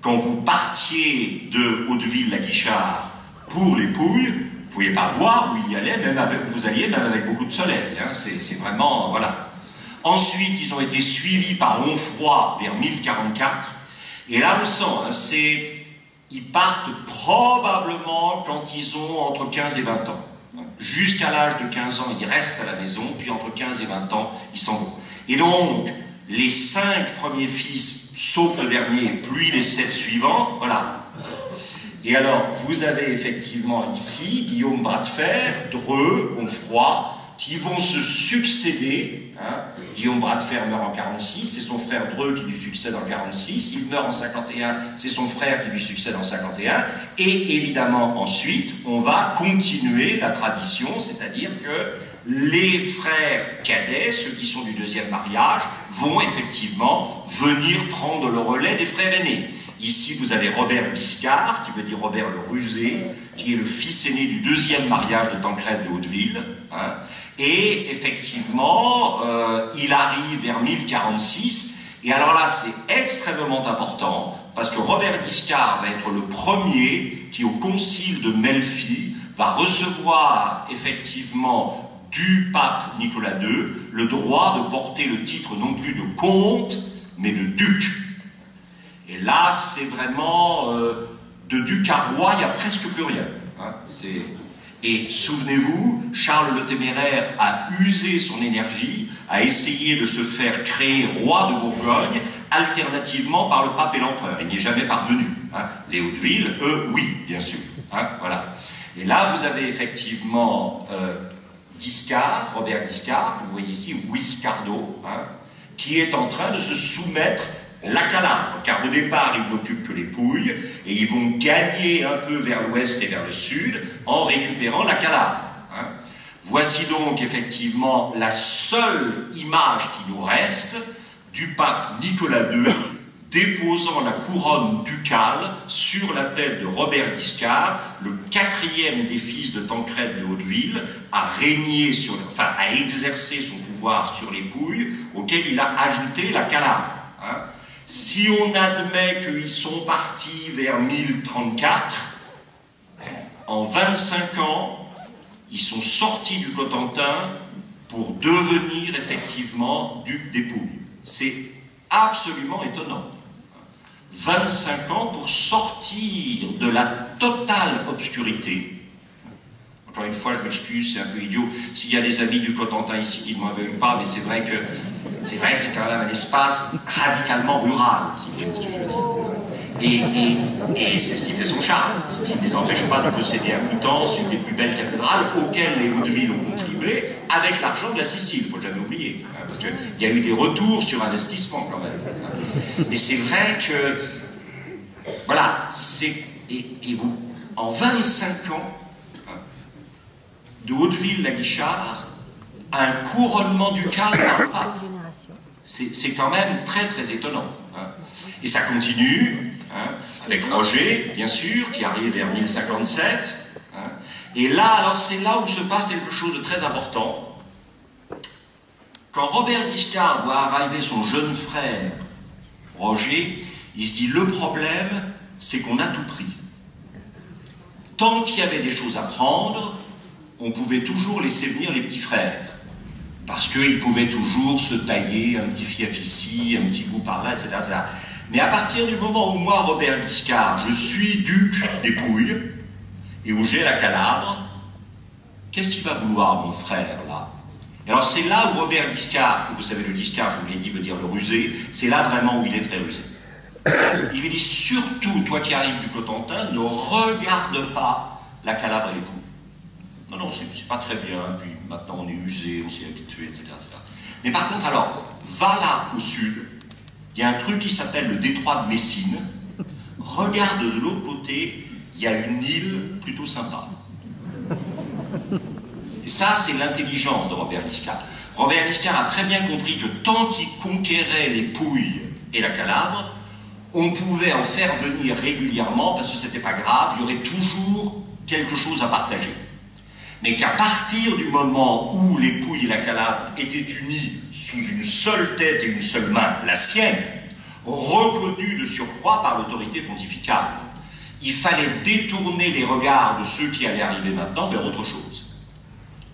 Quand vous partiez de Hauteville-la-Guichard pour les Pouilles, vous ne pouviez pas voir où il y allait, même avec, vous alliez même avec beaucoup de soleil. Hein, c'est vraiment... Voilà. Ensuite, ils ont été suivis par Onfroy vers 1044. Et là, on sent, hein, ils partent probablement quand ils ont entre 15 et 20 ans. Jusqu'à l'âge de 15 ans, ils restent à la maison, puis entre 15 et 20 ans, ils s'en vont. Et donc, les 5 premiers fils, sauf le dernier, puis les 7 suivants, voilà. Et alors, vous avez effectivement ici Guillaume Bras de Fer, Dreux, Onfroy, qui vont se succéder. Hein. Guillaume Bras de Fer meurt en 46, c'est son frère Dreux qui lui succède en 46. Il meurt en 51, c'est son frère qui lui succède en 51. Et évidemment, ensuite, on va continuer la tradition, c'est-à-dire que les frères cadets, ceux qui sont du deuxième mariage, vont effectivement venir prendre le relais des frères aînés. Ici, vous avez Robert Guiscard, qui veut dire Robert le Rusé, qui est le fils aîné du deuxième mariage de Tancrède de Hauteville. Hein. Et effectivement, il arrive vers 1046. Et alors là, c'est extrêmement important, parce que Robert Guiscard va être le premier qui, au concile de Melfi, va recevoir effectivement du pape Nicolas II le droit de porter le titre non plus de comte, mais de duc. Et là, c'est vraiment de duc à roi, il n'y a presque plus rien. Hein, et souvenez-vous, Charles le Téméraire a usé son énergie, a essayé de se faire créer roi de Bourgogne alternativement par le pape et l'empereur. Il n'y est jamais parvenu. Hein. Les Hauteville, eux, oui, bien sûr. Hein, voilà. Et là, vous avez effectivement Guiscard, Robert Guiscard, que vous voyez ici, Guiscardo, hein, qui est en train de se soumettre la Calabre, car au départ, ils n'occupent que les Pouilles, et ils vont gagner un peu vers l'ouest et vers le sud en récupérant la Calabre. Hein. Voici donc effectivement la seule image qui nous reste du pape Nicolas II déposant la couronne ducale sur la tête de Robert Guiscard, le quatrième des fils de Tancrède de Hauteville, à régner à exercer son pouvoir sur les Pouilles, auquel il a ajouté la Calabre. Hein. Si on admet qu'ils sont partis vers 1034, en 25 ans, ils sont sortis du Cotentin pour devenir effectivement duc des Pouilles. C'est absolument étonnant. 25 ans pour sortir de la totale obscurité. Encore une fois, je m'excuse, c'est un peu idiot. S'il y a des amis du Cotentin ici qui ne m'en veulent pas, mais c'est vrai que c'est quand même un espace radicalement rural, si vous voyez ce que je veux dire. Et c'est ce qui fait son charme. Ce qui ne les empêche pas de posséder à Coutances une des plus belles cathédrales auxquelles les Hauteville ont contribué avec l'argent de la Sicile, il ne faut jamais oublier. Hein, parce qu'il y a eu des retours sur investissement quand même. Hein. Et c'est vrai que, voilà, en 25 ans, de Hauteville à Guichard, un couronnement ducal par pape. C'est quand même très très étonnant. Hein. Et ça continue, hein, avec Roger, bien sûr, qui arrive vers 1057. Hein. Et là, alors c'est là où se passe quelque chose de très important. Quand Robert Guiscard voit arriver son jeune frère, Roger, il se dit, le problème, c'est qu'on a tout pris. Tant qu'il y avait des choses à prendre, on pouvait toujours laisser venir les petits frères. Parce qu'ils pouvaient toujours se tailler un petit fief ici, un petit bout par là, etc., etc. Mais à partir du moment où moi, Robert Guiscard, je suis duc des Pouilles, et où j'ai la Calabre, qu'est-ce qu'il va vouloir, mon frère, là? Et alors c'est là où Robert Guiscard, vous savez, le Guiscard, je vous l'ai dit, veut dire le rusé, c'est là vraiment où il est très rusé. Il lui dit, surtout, toi qui arrives du Cotentin, ne regarde pas la Calabre et les Pouilles. Non, non, c'est pas très bien, puis maintenant on est usé, on s'y est habitué, etc., etc. Mais par contre, alors, va là au sud, il y a un truc qui s'appelle le détroit de Messine, regarde de l'autre côté, il y a une île plutôt sympa. Et ça, c'est l'intelligence de Robert Guiscard. Robert Guiscard a très bien compris que tant qu'il conquérait les Pouilles et la Calabre, on pouvait en faire venir régulièrement, parce que c'était pas grave, il y aurait toujours quelque chose à partager. Mais qu'à partir du moment où les Pouilles et la Calabre étaient unis sous une seule tête et une seule main, la sienne, reconnue de surcroît par l'autorité pontificale, il fallait détourner les regards de ceux qui allaient arriver maintenant vers autre chose.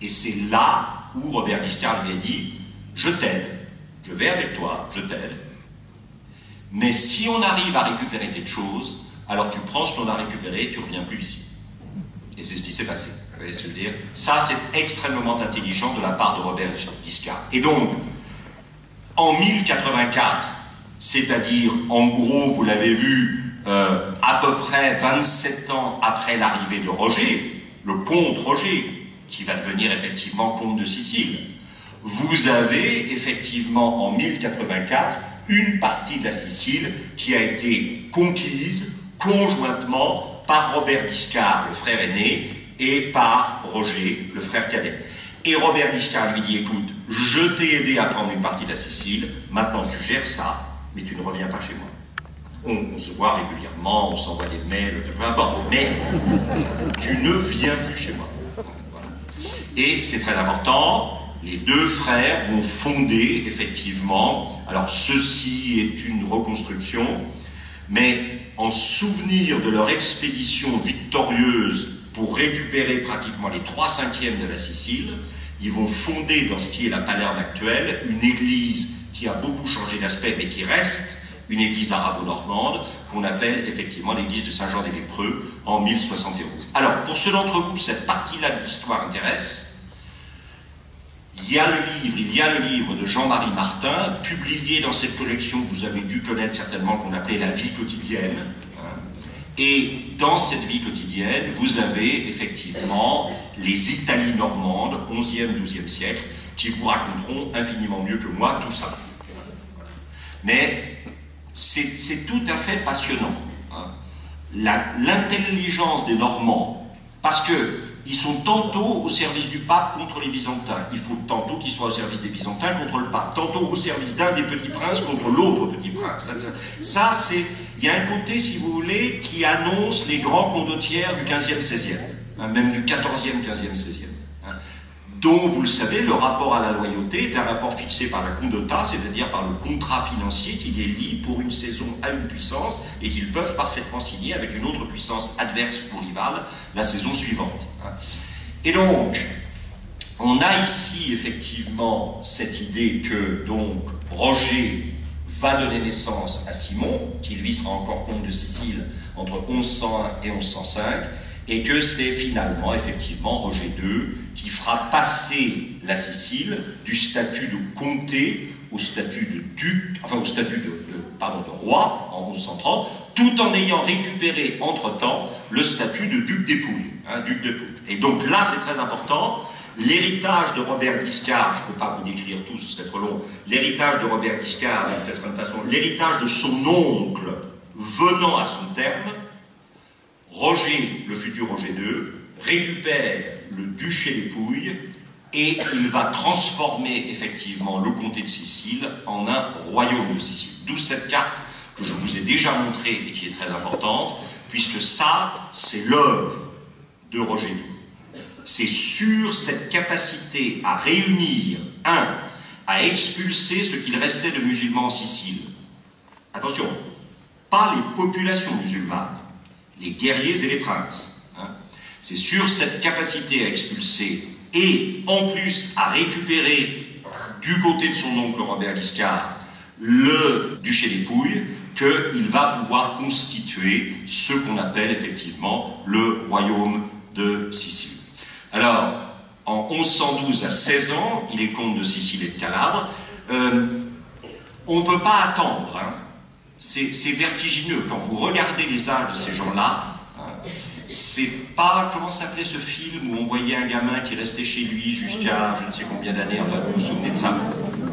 Et c'est là où Robert Guiscard lui a dit, je t'aide, je vais avec toi, je t'aide, mais si on arrive à récupérer quelque chose, alors tu prends ce qu'on a récupéré et tu ne reviens plus ici. Et c'est ce qui s'est passé. Vous voyez ce que je veux dire? Ça, c'est extrêmement intelligent de la part de Robert Guiscard. Et donc, en 1084, c'est-à-dire, en gros, vous l'avez vu, à peu près 27 ans après l'arrivée de Roger, le comte Roger, qui va devenir effectivement comte de Sicile, vous avez effectivement, en 1084, une partie de la Sicile qui a été conquise conjointement par Robert Guiscard, le frère aîné, et par Roger, le frère cadet. Et Robert Guiscard lui dit, écoute, je t'ai aidé à prendre une partie de la Sicile, maintenant tu gères ça, mais tu ne reviens pas chez moi. On se voit régulièrement, on s'envoie des mails, peu importe, mais tu ne viens plus chez moi. Voilà. Et c'est très important, les deux frères vont fonder, effectivement, alors ceci est une reconstruction, mais en souvenir de leur expédition victorieuse pour récupérer pratiquement les 3/5 de la Sicile, ils vont fonder dans ce qui est la Palerme actuelle une église qui a beaucoup changé d'aspect mais qui reste une église arabo-normande qu'on appelle effectivement l'église de Saint-Jean des Lépreux en 1071. Alors, pour ceux d'entre vous, cette partie-là de l'histoire intéresse. Il y a le livre de Jean-Marie Martin, publié dans cette collection que vous avez dû connaître certainement, qu'on appelait La vie quotidienne. Et dans cette vie quotidienne, vous avez effectivement les Italies normandes, 11e, 12e siècle, qui vous raconteront infiniment mieux que moi tout ça. Mais c'est tout à fait passionnant. L'intelligence des Normands, parce qu'ils sont tantôt au service du pape contre les Byzantins, il faut tantôt qu'ils soient au service des Byzantins contre le pape, tantôt au service d'un des petits princes contre l'autre petit prince. Ça, il y a un côté, si vous voulez, qui annonce les grands condottières du 15e, 16e, même du 14e, 15e, 16e. Dont, vous le savez, le rapport à la loyauté est un rapport fixé par la condota, c'est-à-dire par le contrat financier qui les lie pour une saison à une puissance et qu'ils peuvent parfaitement signer avec une autre puissance adverse ou rivale la saison suivante. Et donc, on a ici effectivement cette idée que donc Roger va donner naissance à Simon, qui lui sera encore comte de Sicile entre 1101 et 1105, et que c'est finalement effectivement Roger II qui fera passer la Sicile du statut de comté au statut de duc, enfin au statut de roi en 1130, tout en ayant récupéré entre-temps le statut de duc d'Épouille. Et donc là, c'est très important, l'héritage de Robert Guiscard, je ne peux pas vous décrire tout, ce serait trop long, l'héritage de Robert Guiscard, d'une certaine façon, l'héritage de son oncle venant à son terme, Roger, le futur Roger II, récupère le duché d'Épouille et il va transformer effectivement le comté de Sicile en un royaume de Sicile. D'où cette carte que je vous ai déjà montrée et qui est très importante, puisque ça, c'est l'œuvre de Roger II. C'est sur cette capacité à réunir, à expulser ce qu'il restait de musulmans en Sicile. Attention, pas les populations musulmanes, les guerriers et les princes. C'est sur cette capacité à expulser et en plus à récupérer du côté de son oncle Robert Guiscard le duché d'Épouille qu'il va pouvoir constituer ce qu'on appelle effectivement le royaume de Sicile. Alors, en 1112, à 16 ans, il est comte de Sicile et de Calabre. On ne peut pas attendre, c'est vertigineux. Quand vous regardez les âges de ces gens-là, c'est pas, comment s'appelait ce film où on voyait un gamin qui restait chez lui jusqu'à je ne sais combien d'années, enfin vous vous souvenez de ça?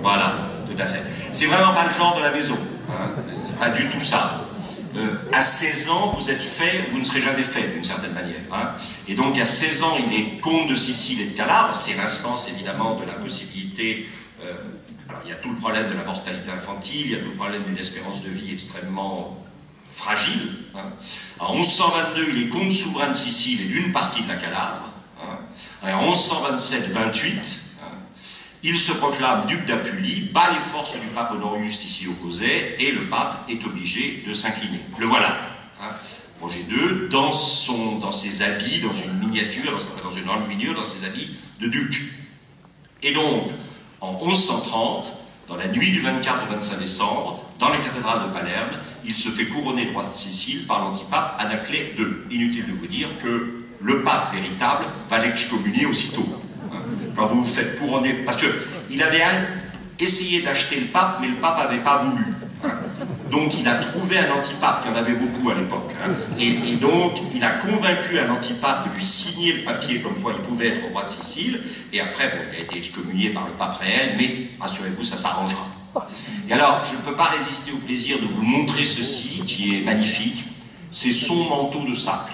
Voilà, tout à fait. C'est vraiment pas le genre de la maison, c'est pas du tout ça. À 16 ans, vous êtes fait, vous ne serez jamais fait d'une certaine manière. Et donc à 16 ans, il est comte de Sicile et de Calabre, c'est l'instance évidemment de la possibilité. Alors il y a tout le problème de la mortalité infantile, il y a tout le problème d'une espérance de vie extrêmement fragile. En 1122, il est comte souverain de Sicile et d'une partie de la Calabre. Et en 1127-28, il se proclame duc d'Apulie, bat les forces du pape Honorius qui s'y opposait, et le pape est obligé de s'incliner. Le voilà. Roger II, dans ses habits, dans une miniature, dans une enluminure, dans ses habits de duc. Et donc, en 1130, dans la nuit du 24 au 25 décembre, dans la cathédrale de Palerme, il se fait couronner roi de Sicile par l'antipape Anaclet II. Inutile de vous dire que le pape véritable va l'excommunier aussitôt. Quand vous vous faites couronner, parce qu'il avait essayé d'acheter le pape, mais le pape n'avait pas voulu. Donc il a trouvé un antipape, il y en avait beaucoup à l'époque, et donc il a convaincu un antipape de lui signer le papier comme quoi il pouvait être roi de Sicile, et après, bon, il a été excommunié par le pape réel, mais rassurez-vous, ça s'arrangera. Et alors, je ne peux pas résister au plaisir de vous montrer ceci, qui est magnifique, c'est son manteau de sacre.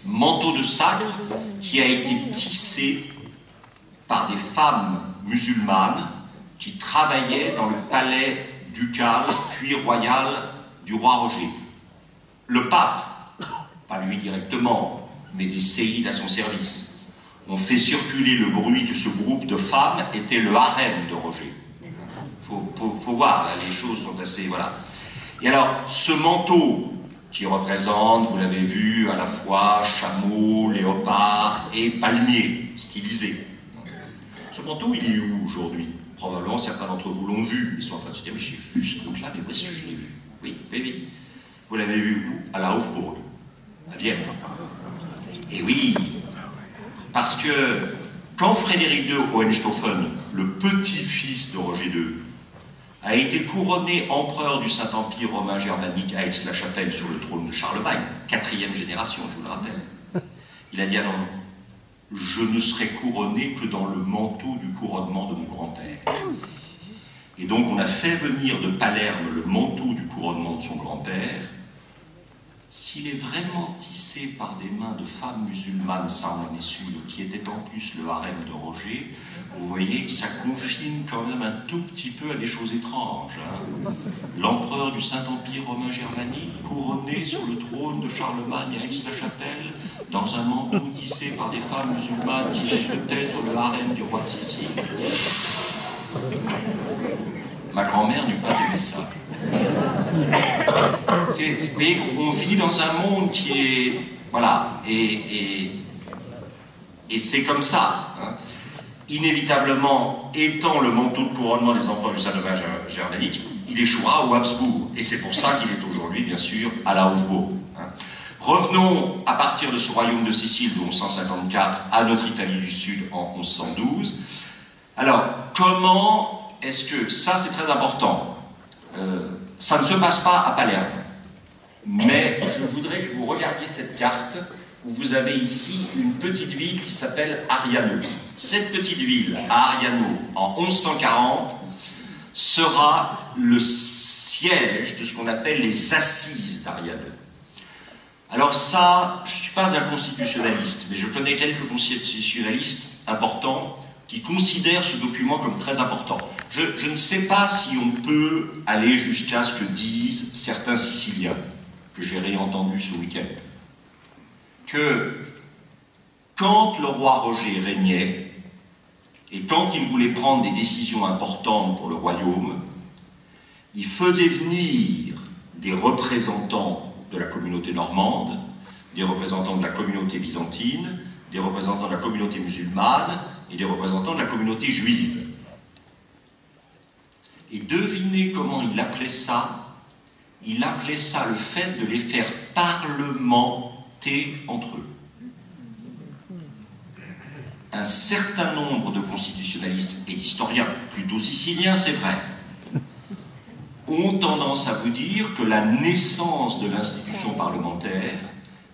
Manteau de sacre qui a été tissé par des femmes musulmanes qui travaillaient dans le palais ducal puis royal du roi Roger. Le pape, pas lui directement, mais des séides à son service, ont fait circuler le bruit que ce groupe de femmes était le harem de Roger. Faut voir, là, les choses sont assez... Voilà. Et alors, ce manteau qui représente, vous l'avez vu, à la fois chameau, léopard et palmier, stylisé. Ce manteau, il est où aujourd'hui? Probablement, certains d'entre vous l'ont vu. Ils sont en train de se dire, mais j'ai vu ce truc-là, mais où est-ce que je l'ai vu? Oui, oui. Vous l'avez vu où? À la Hofburg, à Vienne. Et oui, parce que Quand Frédéric II Hohenstaufen, le petit-fils de Roger II, a été couronné empereur du Saint-Empire romain germanique à Aix-la-Chapelle sur le trône de Charlemagne, 4e génération, je vous le rappelle, il a dit: ah non, je ne serai couronné que dans le manteau du couronnement de mon grand-père. Et donc on a fait venir de Palerme le manteau du couronnement de son grand-père. S'il est vraiment tissé par des mains de femmes musulmanes, ça on en est sûr, qui était en plus le harem de Roger, vous voyez que ça confine quand même un tout petit peu à des choses étranges. Hein. L'empereur du Saint-Empire romain germanique, couronné sur le trône de Charlemagne à Aix-la-Chapelle, dans un manteau tissé par des femmes musulmanes qui étaient peut-être le harem du roi de Sicile. Ma grand-mère n'eût pas aimé ça. Mais on vit dans un monde qui est... Voilà, et c'est comme ça. Hein. Inévitablement, étant le manteau de couronnement des empereurs du Saint-Empire germanique, il échouera aux Habsbourg. Et c'est pour ça qu'il est aujourd'hui, bien sûr, à la Hofburg. Hein. Revenons à partir de ce royaume de Sicile de 1154 à notre Italie du Sud en 1112. Alors, comment est-ce que... Ça, c'est très important. Ça ne se passe pas à Palerme. Mais je voudrais que vous regardiez cette carte où vous avez ici une petite ville qui s'appelle Ariano. Cette petite ville, à Ariano, en 1140, sera le siège de ce qu'on appelle les Assises d'Ariano. Alors ça, je ne suis pas un constitutionnaliste, mais je connais quelques constitutionnalistes importants qui considèrent ce document comme très important. Je ne sais pas si on peut aller jusqu'à ce que disent certains Siciliens, que j'ai réentendu ce week-end, que quand le roi Roger régnait, et quand il voulait prendre des décisions importantes pour le royaume, il faisait venir des représentants de la communauté normande, des représentants de la communauté byzantine, des représentants de la communauté musulmane et des représentants de la communauté juive. Et devinez comment il appelait ça? Il appelait ça le fait de les faire parlementer entre eux. Un certain nombre de constitutionnalistes et d'historiens, plutôt siciliens, c'est vrai, ont tendance à vous dire que la naissance de l'institution parlementaire,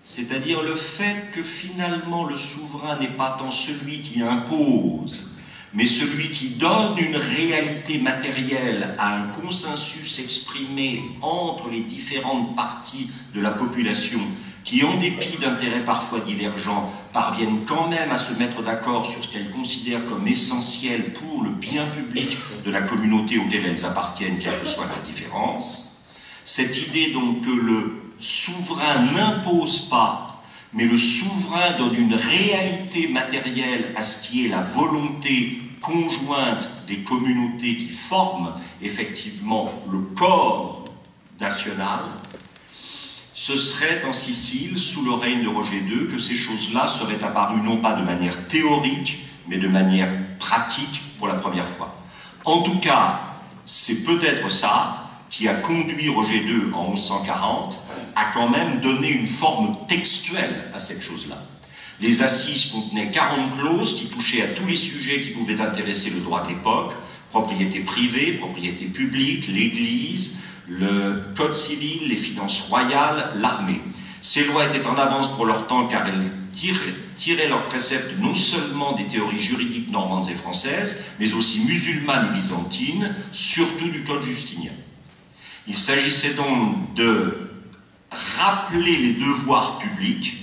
c'est-à-dire le fait que finalement le souverain n'est pas tant celui qui impose, mais celui qui donne une réalité matérielle à un consensus exprimé entre les différentes parties de la population, qui, en dépit d'intérêts parfois divergents, parviennent quand même à se mettre d'accord sur ce qu'elles considèrent comme essentiel pour le bien public de la communauté auquel elles appartiennent, quelle que soit la différence. Cette idée donc que le souverain n'impose pas, mais le souverain donne une réalité matérielle à ce qui est la volonté conjointe des communautés qui forment effectivement le corps national, ce serait en Sicile, sous le règne de Roger II, que ces choses-là seraient apparues non pas de manière théorique, mais de manière pratique pour la première fois. En tout cas, c'est peut-être ça qui a conduit Roger II en 1140 à quand même donner une forme textuelle à cette chose-là. Les assises contenaient 40 clauses qui touchaient à tous les sujets qui pouvaient intéresser le droit de l'époque: propriété privée, propriété publique, l'Église, le code civil, les finances royales, l'armée. Ces lois étaient en avance pour leur temps car elles tiraient leurs préceptes non seulement des théories juridiques normandes et françaises, mais aussi musulmanes et byzantines, surtout du code justinien. Il s'agissait donc de rappeler les devoirs publics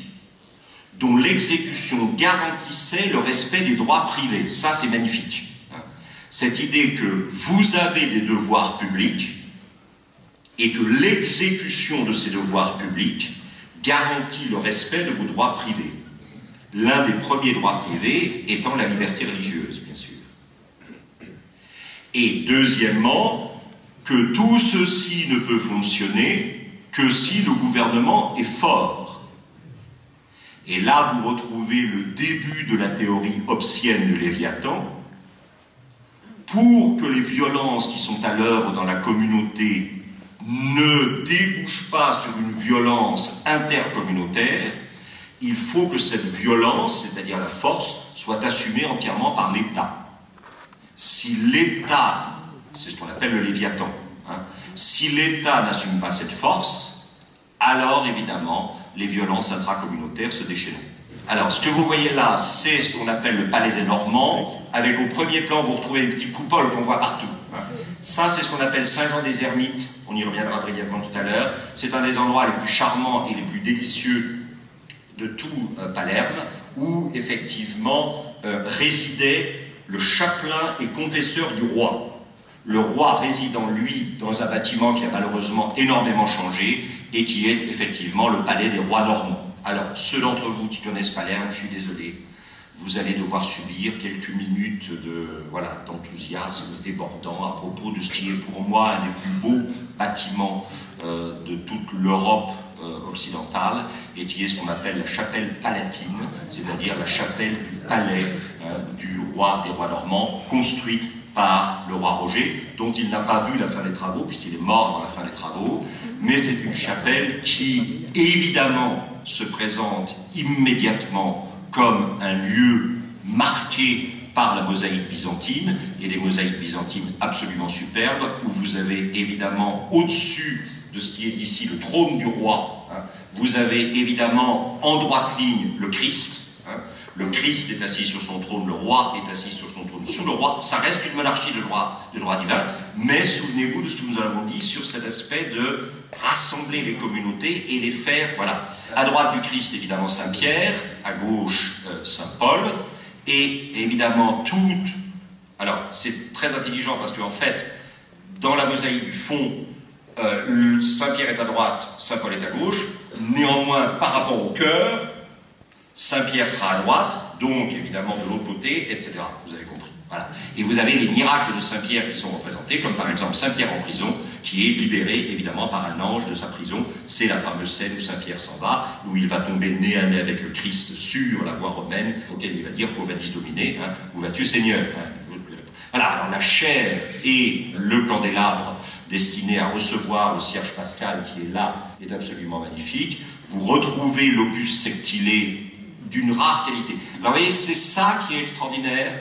dont l'exécution garantissait le respect des droits privés. Ça, c'est magnifique. Cette idée que vous avez des devoirs publics et que l'exécution de ces devoirs publics garantit le respect de vos droits privés. L'un des premiers droits privés étant la liberté religieuse, bien sûr. Et deuxièmement, que tout ceci ne peut fonctionner que si le gouvernement est fort. Et là, vous retrouvez le début de la théorie hobbesienne de Léviathan. Pour que les violences qui sont à l'œuvre dans la communauté ne débouchent pas sur une violence intercommunautaire, il faut que cette violence, c'est-à-dire la force, soit assumée entièrement par l'État. Si l'État, c'est ce qu'on appelle le Léviathan, hein, si l'État n'assume pas cette force, alors évidemment, les violences intracommunautaires se déchaîneront. Alors, ce que vous voyez là, c'est ce qu'on appelle le palais des Normands, avec au premier plan, vous retrouvez les petites coupoles qu'on voit partout. Hein. Ça, c'est ce qu'on appelle Saint-Jean-des-Ermites, on y reviendra brièvement tout à l'heure. C'est un des endroits les plus charmants et les plus délicieux de tout Palerme, où effectivement résidait le chapelain et confesseur du roi. Le roi résidant, lui, dans un bâtiment qui a malheureusement énormément changé et qui est effectivement le palais des rois normands. Alors, ceux d'entre vous qui connaissent Palerme, je suis désolé, vous allez devoir subir quelques minutes d'enthousiasme débordant à propos de ce qui est pour moi un des plus beaux bâtiments de toute l'Europe occidentale, et qui est ce qu'on appelle la chapelle palatine, c'est-à-dire la chapelle du palais du roi des rois normands, construite par le roi Roger, dont il n'a pas vu la fin des travaux, puisqu'il est mort dans la fin des travaux, mais c'est une chapelle qui, évidemment, se présente immédiatement comme un lieu marqué par la mosaïque byzantine, et des mosaïques byzantines absolument superbes, où vous avez évidemment au-dessus de ce qui est ici le trône du roi, hein, vous avez évidemment en droite ligne le Christ. Hein, le Christ est assis sur son trône, le roi est assis sur son trône sous le roi. Ça reste une monarchie de droit divin, mais souvenez-vous de ce que nous avons dit sur cet aspect de rassembler les communautés et les faire, voilà. À droite du Christ, évidemment, Saint-Pierre, à gauche, Saint-Paul, et évidemment toutes... Alors, c'est très intelligent parce qu'en fait, dans la mosaïque du fond, Saint-Pierre est à droite, Saint-Paul est à gauche. Néanmoins, par rapport au cœur, Saint-Pierre sera à droite, donc évidemment de l'autre côté, etc. Vous avez compris. Voilà. Et vous avez les miracles de Saint-Pierre qui sont représentés, comme par exemple Saint-Pierre en prison, qui est libéré évidemment par un ange de sa prison. C'est la fameuse scène où Saint-Pierre s'en va, où il va tomber nez à nez avec le Christ sur la voie romaine, auquel il va dire « Où vas-tu dominer hein, où vas-tu Seigneur hein. ?» Voilà, alors la chair et le candélabre destiné à recevoir le cierge pascal qui est là, est absolument magnifique. Vous retrouvez l'opus sectilé d'une rare qualité. Alors vous voyez, c'est ça qui est extraordinaire,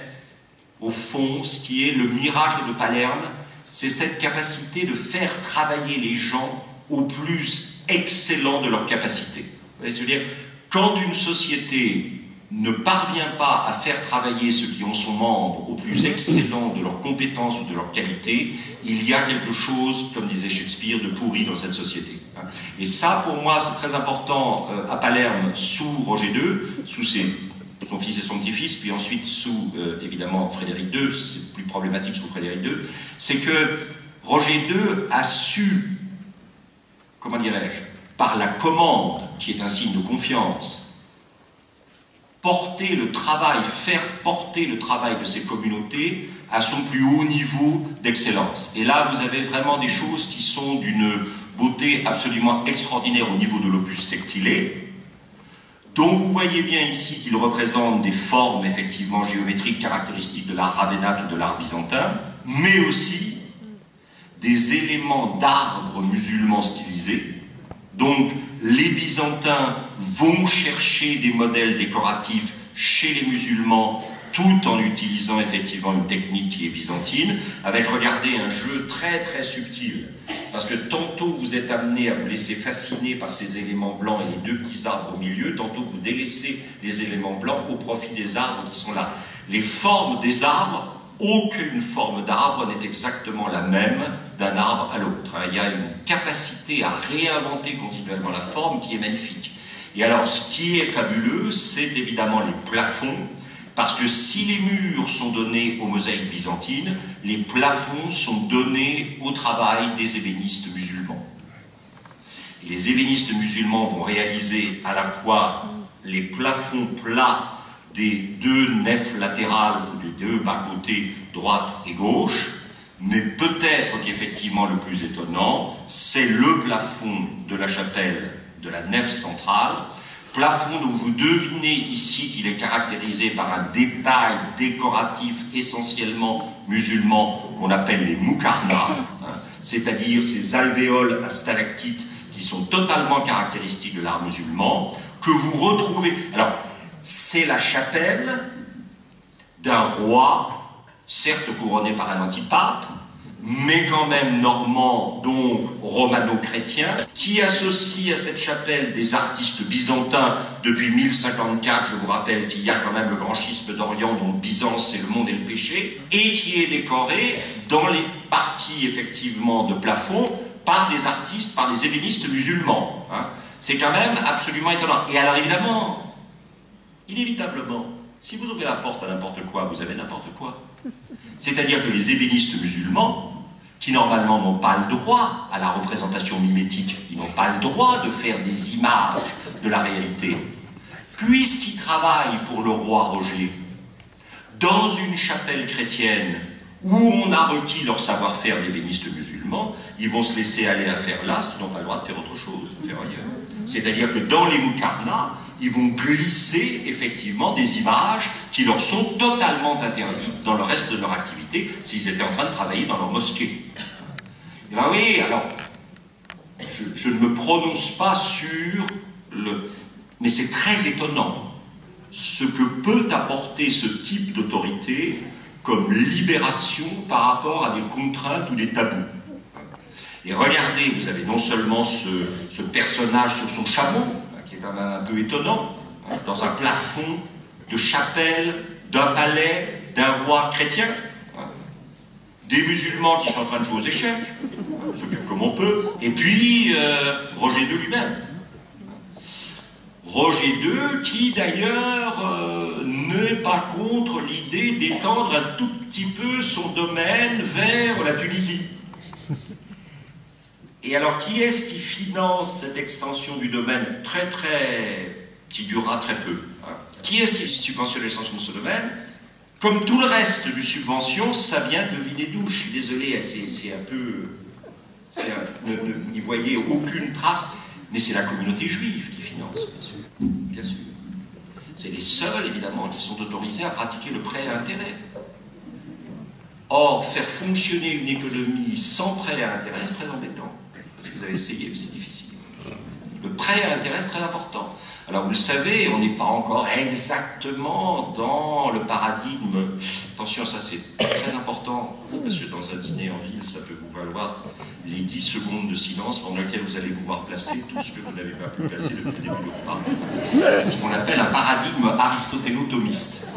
au fond, ce qui est le miracle de Palerme, c'est cette capacité de faire travailler les gens au plus excellent de leur capacité. Vous voyez ce que je veux dire ? Quand une société ne parvient pas à faire travailler ceux qui en sont membres au plus excellent de leurs compétences ou de leur qualité, il y a quelque chose, comme disait Shakespeare, de pourri dans cette société. Et ça, pour moi, c'est très important à Palerme, sous Roger II, sous son fils et son petit-fils, puis ensuite sous, évidemment, Frédéric II, c'est plus problématique sous Frédéric II, c'est que Roger II a su, comment dirais-je, par la commande, qui est un signe de confiance, porter le travail, faire porter le travail de ces communautés à son plus haut niveau d'excellence. Et là, vous avez vraiment des choses qui sont d'une beauté absolument extraordinaire au niveau de l'opus sectilé, dont vous voyez bien ici qu'il représente des formes effectivement géométriques caractéristiques de l'art ravennate ou de l'art byzantin, mais aussi des éléments d'arbres musulmans stylisés. Donc, les Byzantins vont chercher des modèles décoratifs chez les musulmans, tout en utilisant effectivement une technique qui est byzantine, avec, regardez, un jeu très très subtil. Parce que tantôt vous êtes amené à vous laisser fasciner par ces éléments blancs et les deux petits arbres au milieu, tantôt vous délaissez les éléments blancs au profit des arbres qui sont là. Les formes des arbres, aucune forme d'arbre n'est exactement la même d'un arbre à l'autre. Il y a une capacité à réinventer continuellement la forme qui est magnifique. Et alors, ce qui est fabuleux, c'est évidemment les plafonds, parce que si les murs sont donnés aux mosaïques byzantines, les plafonds sont donnés au travail des ébénistes musulmans. Et les ébénistes musulmans vont réaliser à la fois les plafonds plats des deux nefs latérales ou des deux bas-côtés, droite et gauche, mais peut-être qu'effectivement le plus étonnant, c'est le plafond de la chapelle de la nef centrale, plafond dont vous devinez ici qu'il est caractérisé par un détail décoratif essentiellement musulman qu'on appelle les muqarnas, c'est-à-dire ces alvéoles à stalactites qui sont totalement caractéristiques de l'art musulman, que vous retrouvez. Alors, c'est la chapelle d'un roi, certes couronné par un antipape, mais quand même normand, donc romano-chrétien, qui associe à cette chapelle des artistes byzantins depuis 1054. Je vous rappelle qu'il y a quand même le grand schisme d'Orient, dont Byzance, c'est le monde et le péché, et qui est décoré dans les parties, effectivement, de plafond, par des artistes, par des ébénistes musulmans. Hein. C'est quand même absolument étonnant. Et alors, évidemment, inévitablement, si vous ouvrez la porte à n'importe quoi, vous avez n'importe quoi. C'est-à-dire que les ébénistes musulmans, qui normalement n'ont pas le droit à la représentation mimétique, ils n'ont pas le droit de faire des images de la réalité, puisqu'ils travaillent pour le roi Roger, dans une chapelle chrétienne où on a requis leur savoir-faire d'ébénistes musulmans, ils vont se laisser aller à faire là, ce qu'ils n'ont pas le droit de faire autre chose, de faire ailleurs. C'est-à-dire que dans les Muqarnas, ils vont glisser effectivement des images qui leur sont totalement interdites dans le reste de leur activité s'ils étaient en train de travailler dans leur mosquée. Et ben oui, alors, je ne me prononce pas sur le... Mais c'est très étonnant ce que peut apporter ce type d'autorité comme libération par rapport à des contraintes ou des tabous. Et regardez, vous avez non seulement ce personnage sur son chameau, qui est quand même un peu étonnant, hein, dans un plafond de chapelle, d'un palais, d'un roi chrétien, hein, des musulmans qui sont en train de jouer aux échecs, on s'occupe comme on peut, et puis Roger II lui-même. Roger II qui d'ailleurs n'est pas contre l'idée d'étendre un tout petit peu son domaine vers la Tunisie. Et alors, qui est-ce qui finance cette extension du domaine qui durera très peu, hein? Qui est-ce qui subventionne l'extension de ce domaine? Comme tout le reste du subvention, ça vient de devinez d'où. Je suis désolé, c'est un peu... n'y voyez aucune trace, mais c'est la communauté juive qui finance, bien sûr. Bien sûr. C'est les seuls, évidemment, qui sont autorisés à pratiquer le prêt à intérêt. Or, faire fonctionner une économie sans prêt à intérêt, c'est très embêtant. Vous avez essayé, mais c'est difficile. Le prêt à intérêt est très important. Alors vous le savez, on n'est pas encore exactement dans le paradigme. Attention, ça c'est très important, parce que dans un dîner en ville, ça peut vous valoir les 10 secondes de silence pendant lesquelles vous allez pouvoir placer tout ce que vous n'avez pas pu placer depuis le début de repas. C'est ce qu'on appelle un paradigme aristotélo-thomiste.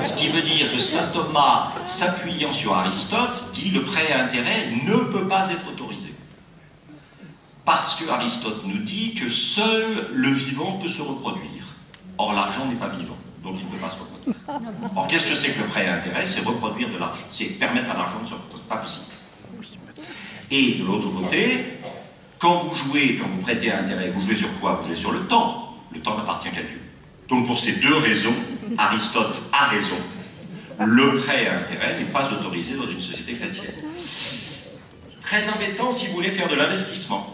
Ce qui veut dire que saint Thomas, s'appuyant sur Aristote, dit le prêt à intérêt ne peut pas être autorisé. Parce que Aristote nous dit que seul le vivant peut se reproduire. Or, l'argent n'est pas vivant, donc il ne peut pas se reproduire. Or, qu'est-ce que c'est que le prêt à intérêt? C'est reproduire de l'argent. C'est permettre à l'argent de se reproduire. Pas possible. Et de l'autre côté, quand vous jouez, quand vous prêtez à intérêt, vous jouez sur quoi? Vous jouez sur le temps. Le temps n'appartient qu'à Dieu. Donc, pour ces deux raisons, Aristote a raison. Le prêt à intérêt n'est pas autorisé dans une société chrétienne. Très embêtant si vous voulez faire de l'investissement.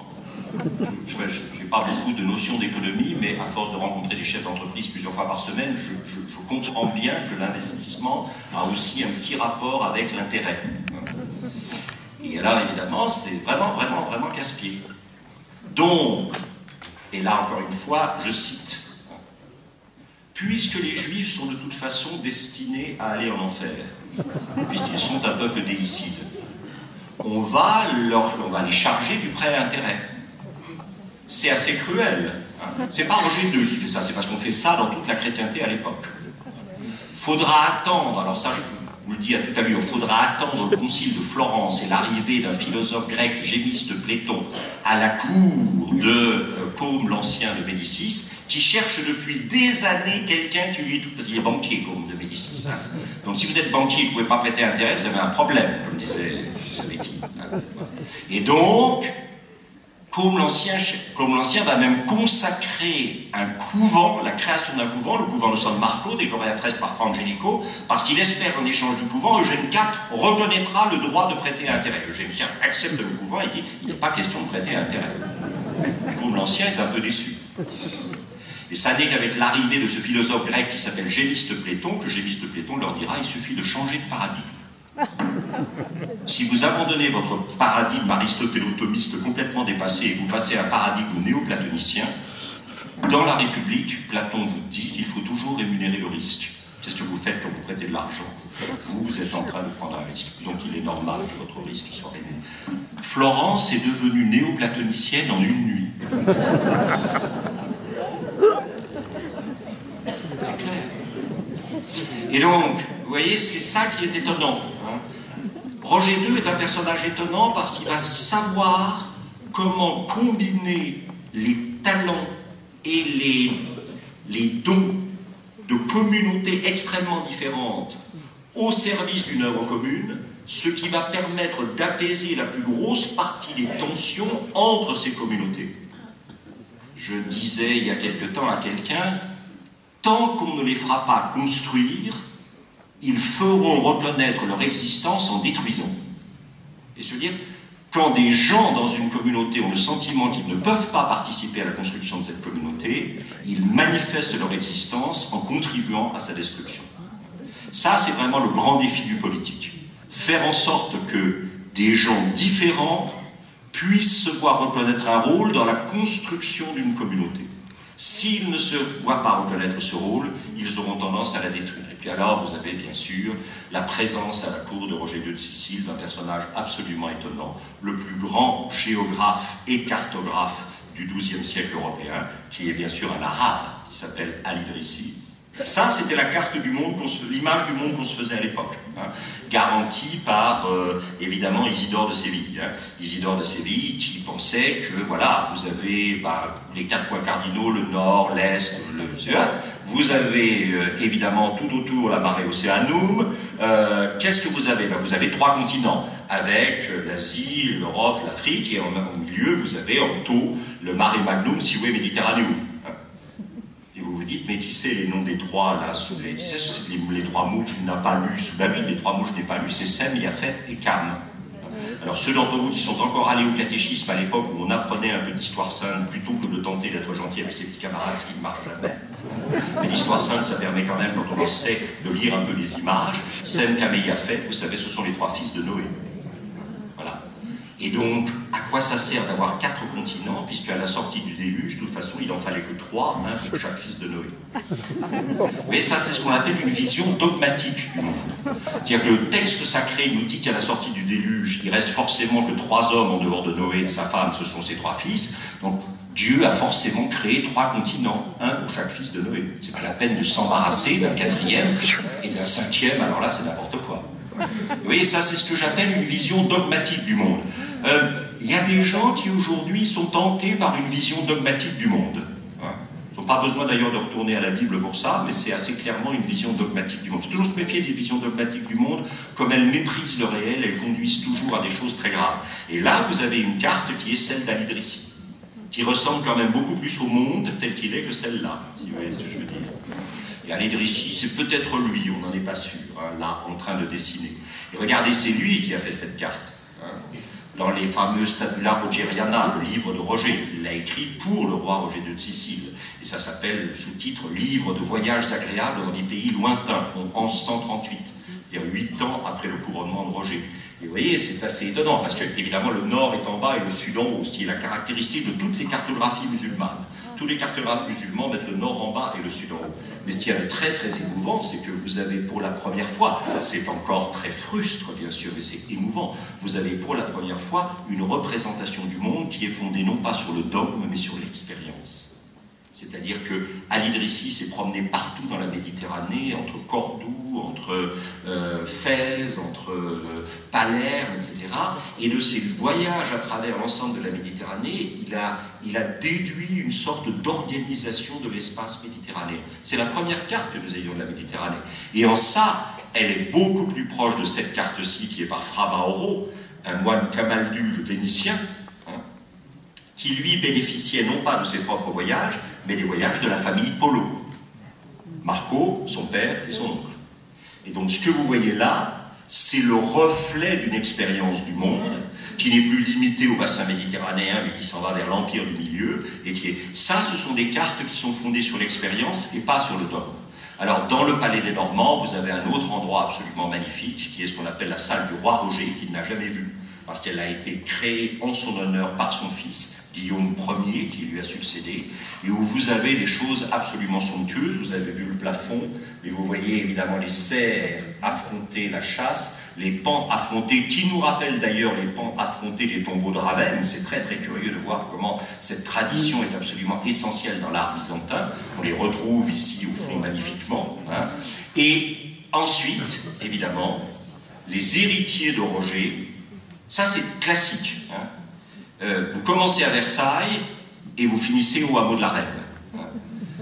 Je n'ai pas beaucoup de notions d'économie, mais à force de rencontrer des chefs d'entreprise plusieurs fois par semaine, je comprends bien que l'investissement a aussi un petit rapport avec l'intérêt. Et là, évidemment, c'est vraiment casse-pied. Donc, et là encore une fois, je cite, puisque les Juifs sont de toute façon destinés à aller en enfer, puisqu'ils sont un peuple déicide, on va les charger du prêt à intérêt. C'est assez cruel. Hein. C'est pas Roger II qui fait ça, c'est parce qu'on fait ça dans toute la chrétienté à l'époque. Faudra attendre, alors ça je vous le dis à tout à l'heure, il faudra attendre le concile de Florence et l'arrivée d'un philosophe grec, gémiste Platon, à la cour de Côme l'Ancien de Médicis, qui cherche depuis des années quelqu'un qui lui est tout... Parce qu'il est banquier, Côme de Médicis. Hein. Donc si vous êtes banquier et que vous ne pouvez pas prêter intérêt, vous avez un problème, comme disait vous savez qui. Hein. Et donc... Côme l'Ancien va même consacrer un couvent, la création d'un couvent, le couvent de San Marco, décoré à fresque par Fra Angelico, parce qu'il espère qu'en échange du couvent, Eugène IV reconnaîtra le droit de prêter à intérêt. Eugène IV accepte le couvent et dit il n'est pas question de prêter à intérêt. Côme l'Ancien est un peu déçu. Et ça n'est qu'avec l'arrivée de ce philosophe grec qui s'appelle Gémiste Platon, que Gémiste Platon leur dira il suffit de changer de paradigme. Si vous abandonnez votre paradigme aristotélo-thomiste complètement dépassé et que vous passez à un paradigme néo-platonicien, Dans la République, Platon vous dit qu'il faut toujours rémunérer le risque. Qu'est-ce que vous faites quand vous prêtez de l'argent? Vous êtes en train de prendre un risque. Donc il est normal que votre risque soit rémunéré. Florence est devenue néo-platonicienne en une nuit. C'est clair. Et donc, vous voyez, c'est ça qui est étonnant. Hein. Roger II est un personnage étonnant parce qu'il va savoir comment combiner les talents et les dons de communautés extrêmement différentes au service d'une œuvre commune, ce qui va permettre d'apaiser la plus grosse partie des tensions entre ces communautés. Je disais il y a quelque temps à quelqu'un, tant qu'on ne les fera pas construire, ils feront reconnaître leur existence en détruisant. Et je veux dire, quand des gens dans une communauté ont le sentiment qu'ils ne peuvent pas participer à la construction de cette communauté, ils manifestent leur existence en contribuant à sa destruction. Ça, c'est vraiment le grand défi du politique. Faire en sorte que des gens différents puissent se voir reconnaître un rôle dans la construction d'une communauté. S'ils ne se voient pas reconnaître ce rôle, ils auront tendance à la détruire. Et puis alors, vous avez bien sûr la présence à la cour de Roger II de Sicile d'un personnage absolument étonnant, le plus grand géographe et cartographe du XIIe siècle européen, qui est bien sûr un arabe, qui s'appelle Al-Idrissi. Ça, c'était la carte du monde, l'image du monde qu'on se faisait à l'époque, hein, garantie par, évidemment, Isidore de Séville. Hein. Isidore de Séville qui pensait que, voilà, vous avez les 4 points cardinaux, le nord, l'est, le sud. Vous avez, évidemment, tout autour la Mare Oceanum. Qu'est-ce que vous avez? Vous avez 3 continents, avec l'Asie, l'Europe, l'Afrique, et au milieu, vous avez, en taux, le Mare Magnum, Sive Mediterraneum. Vous vous dites, mais qui sait les noms des 3 là, les 3 mots qu'il n'a pas lus? Ben oui, les 3 mots que je n'ai pas lus, c'est Sem, Yafet et Cam. Alors ceux d'entre vous qui sont encore allés au catéchisme à l'époque où on apprenait un peu d'histoire sainte plutôt que de tenter d'être gentil avec ses petits camarades, ce qui ne marche jamais. Mais l'histoire sainte, ça permet quand même, quand on essaie de lire un peu les images, Sem, Cam et Yafet, vous savez, ce sont les 3 fils de Noé. Voilà. Et donc, à quoi ça sert d'avoir 4 continents, puisque à la sortie du déluge, de toute façon, il n'en fallait que 3, un pour chaque fils de Noé. Mais ça, c'est ce qu'on appelle une vision dogmatique du monde. C'est-à-dire que le texte sacré nous dit qu'à la sortie du déluge, il reste forcément que 3 hommes en dehors de Noé et de sa femme, ce sont ses 3 fils. Donc, Dieu a forcément créé 3 continents, un pour chaque fils de Noé. C'est pas la peine de s'embarrasser d'un 4e et d'un 5e, alors là, c'est n'importe quoi. Vous voyez, ça, c'est ce que j'appelle une vision dogmatique du monde. Il y a des gens qui aujourd'hui sont tentés par une vision dogmatique du monde. Hein. Ils n'ont pas besoin d'ailleurs de retourner à la Bible pour ça, mais c'est assez clairement une vision dogmatique du monde. Il faut toujours se méfier des visions dogmatiques du monde, comme elles méprisent le réel, elles conduisent toujours à des choses très graves. Et là, vous avez une carte qui est celle d'Al-Idrissi, qui ressemble quand même beaucoup plus au monde tel qu'il est que celle-là, si vous voyez ce que je veux dire. Et Al-Idrissi, c'est peut-être lui, on n'en est pas sûr, hein, là, en train de dessiner. Et regardez, c'est lui qui a fait cette carte. Hein. Dans les fameux Stabula Rogeriana, le livre de Roger. Il l'a écrit pour le roi Roger II de Sicile. Et ça s'appelle, le sous-titre, Livre de voyages agréables dans des pays lointains, en 1138, c'est-à-dire 8 ans après le couronnement de Roger. Et vous voyez, c'est assez étonnant, parce que, évidemment, le nord est en bas et le sud en haut, ce qui est la caractéristique de toutes les cartographies musulmanes. Tous les cartographes musulmans mettent le nord en bas et le sud en haut. Mais ce qui est très très émouvant, c'est que vous avez pour la première fois, c'est encore très frustre bien sûr, mais c'est émouvant, vous avez pour la première fois une représentation du monde qui est fondée non pas sur le dogme, mais sur l'expérience. C'est-à-dire que Al-Idrissi s'est promené partout dans la Méditerranée, entre Cordoue, entre Fès, entre Palerme, etc. Et de ses voyages à travers l'ensemble de la Méditerranée, il a déduit une sorte d'organisation de l'espace méditerranéen. C'est la première carte que nous ayons de la Méditerranée. Et en ça, elle est beaucoup plus proche de cette carte-ci qui est par Fra Mauro, un moine camaldule vénitien, qui lui bénéficiait non pas de ses propres voyages, mais des voyages de la famille Polo. Marco, son père et son oncle. Et donc ce que vous voyez là, c'est le reflet d'une expérience du monde qui n'est plus limitée au bassin méditerranéen, mais qui s'en va vers l'Empire du Milieu, et qui est... Ça, ce sont des cartes qui sont fondées sur l'expérience et pas sur le dogme. Alors, dans le Palais des Normands, vous avez un autre endroit absolument magnifique, qui est ce qu'on appelle la salle du roi Roger, qu'il n'a jamais vue, parce qu'elle a été créée en son honneur par son fils, Guillaume Ier, qui lui a succédé, et où vous avez des choses absolument somptueuses. Vous avez vu le plafond, et vous voyez évidemment les cerfs affronter la chasse, les pans affrontés, qui nous rappellent d'ailleurs les pans affrontés des tombeaux de Ravenne. C'est très très curieux de voir comment cette tradition est absolument essentielle dans l'art byzantin. On les retrouve ici au fond magnifiquement. Hein. Et ensuite, évidemment, les héritiers de Roger, ça c'est classique. Hein. Vous commencez à Versailles et vous finissez au hameau de la Reine.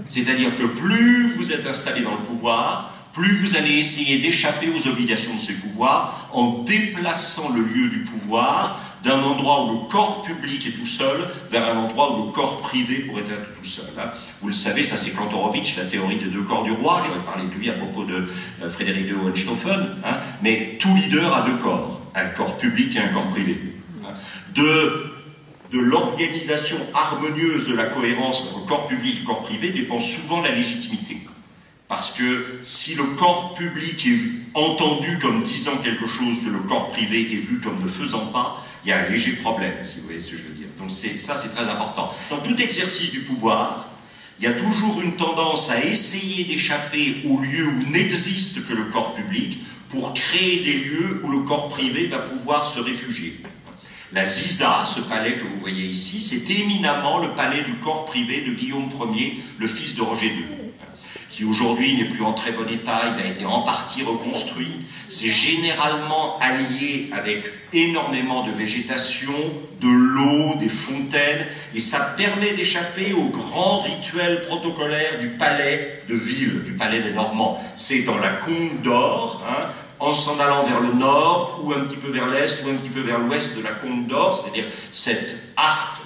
C'est-à-dire que plus vous êtes installé dans le pouvoir, plus vous allez essayer d'échapper aux obligations de ce pouvoir en déplaçant le lieu du pouvoir d'un endroit où le corps public est tout seul vers un endroit où le corps privé pourrait être tout seul. Hein. Vous le savez, ça c'est Kantorowicz, la théorie des deux corps du roi. J'aurais parlé de lui à propos de Frédéric de Hohenstaufen. Hein. Mais tout leader a deux corps, un corps public et un corps privé. Hein. De l'organisation harmonieuse de la cohérence entre corps public et corps privé dépend souvent la légitimité. Parce que si le corps public est entendu comme disant quelque chose que le corps privé est vu comme ne faisant pas, il y a un léger problème, si vous voyez ce que je veux dire. Donc ça, c'est très important. Dans tout exercice du pouvoir, il y a toujours une tendance à essayer d'échapper au lieu où n'existe que le corps public pour créer des lieux où le corps privé va pouvoir se réfugier. La Ziza, ce palais que vous voyez ici, c'est éminemment le palais du corps privé de Guillaume Ier, le fils de Roger II, qui aujourd'hui n'est plus en très bon état, il a été en partie reconstruit. C'est généralement allié avec énormément de végétation, de l'eau, des fontaines, et ça permet d'échapper aux grands rituels protocolaires du palais de ville, du palais des Normands. C'est dans la Combe d'Or, hein, en s'en allant vers le nord, ou un petit peu vers l'est, ou un petit peu vers l'ouest de la Combe d'Or, c'est-à-dire cet arc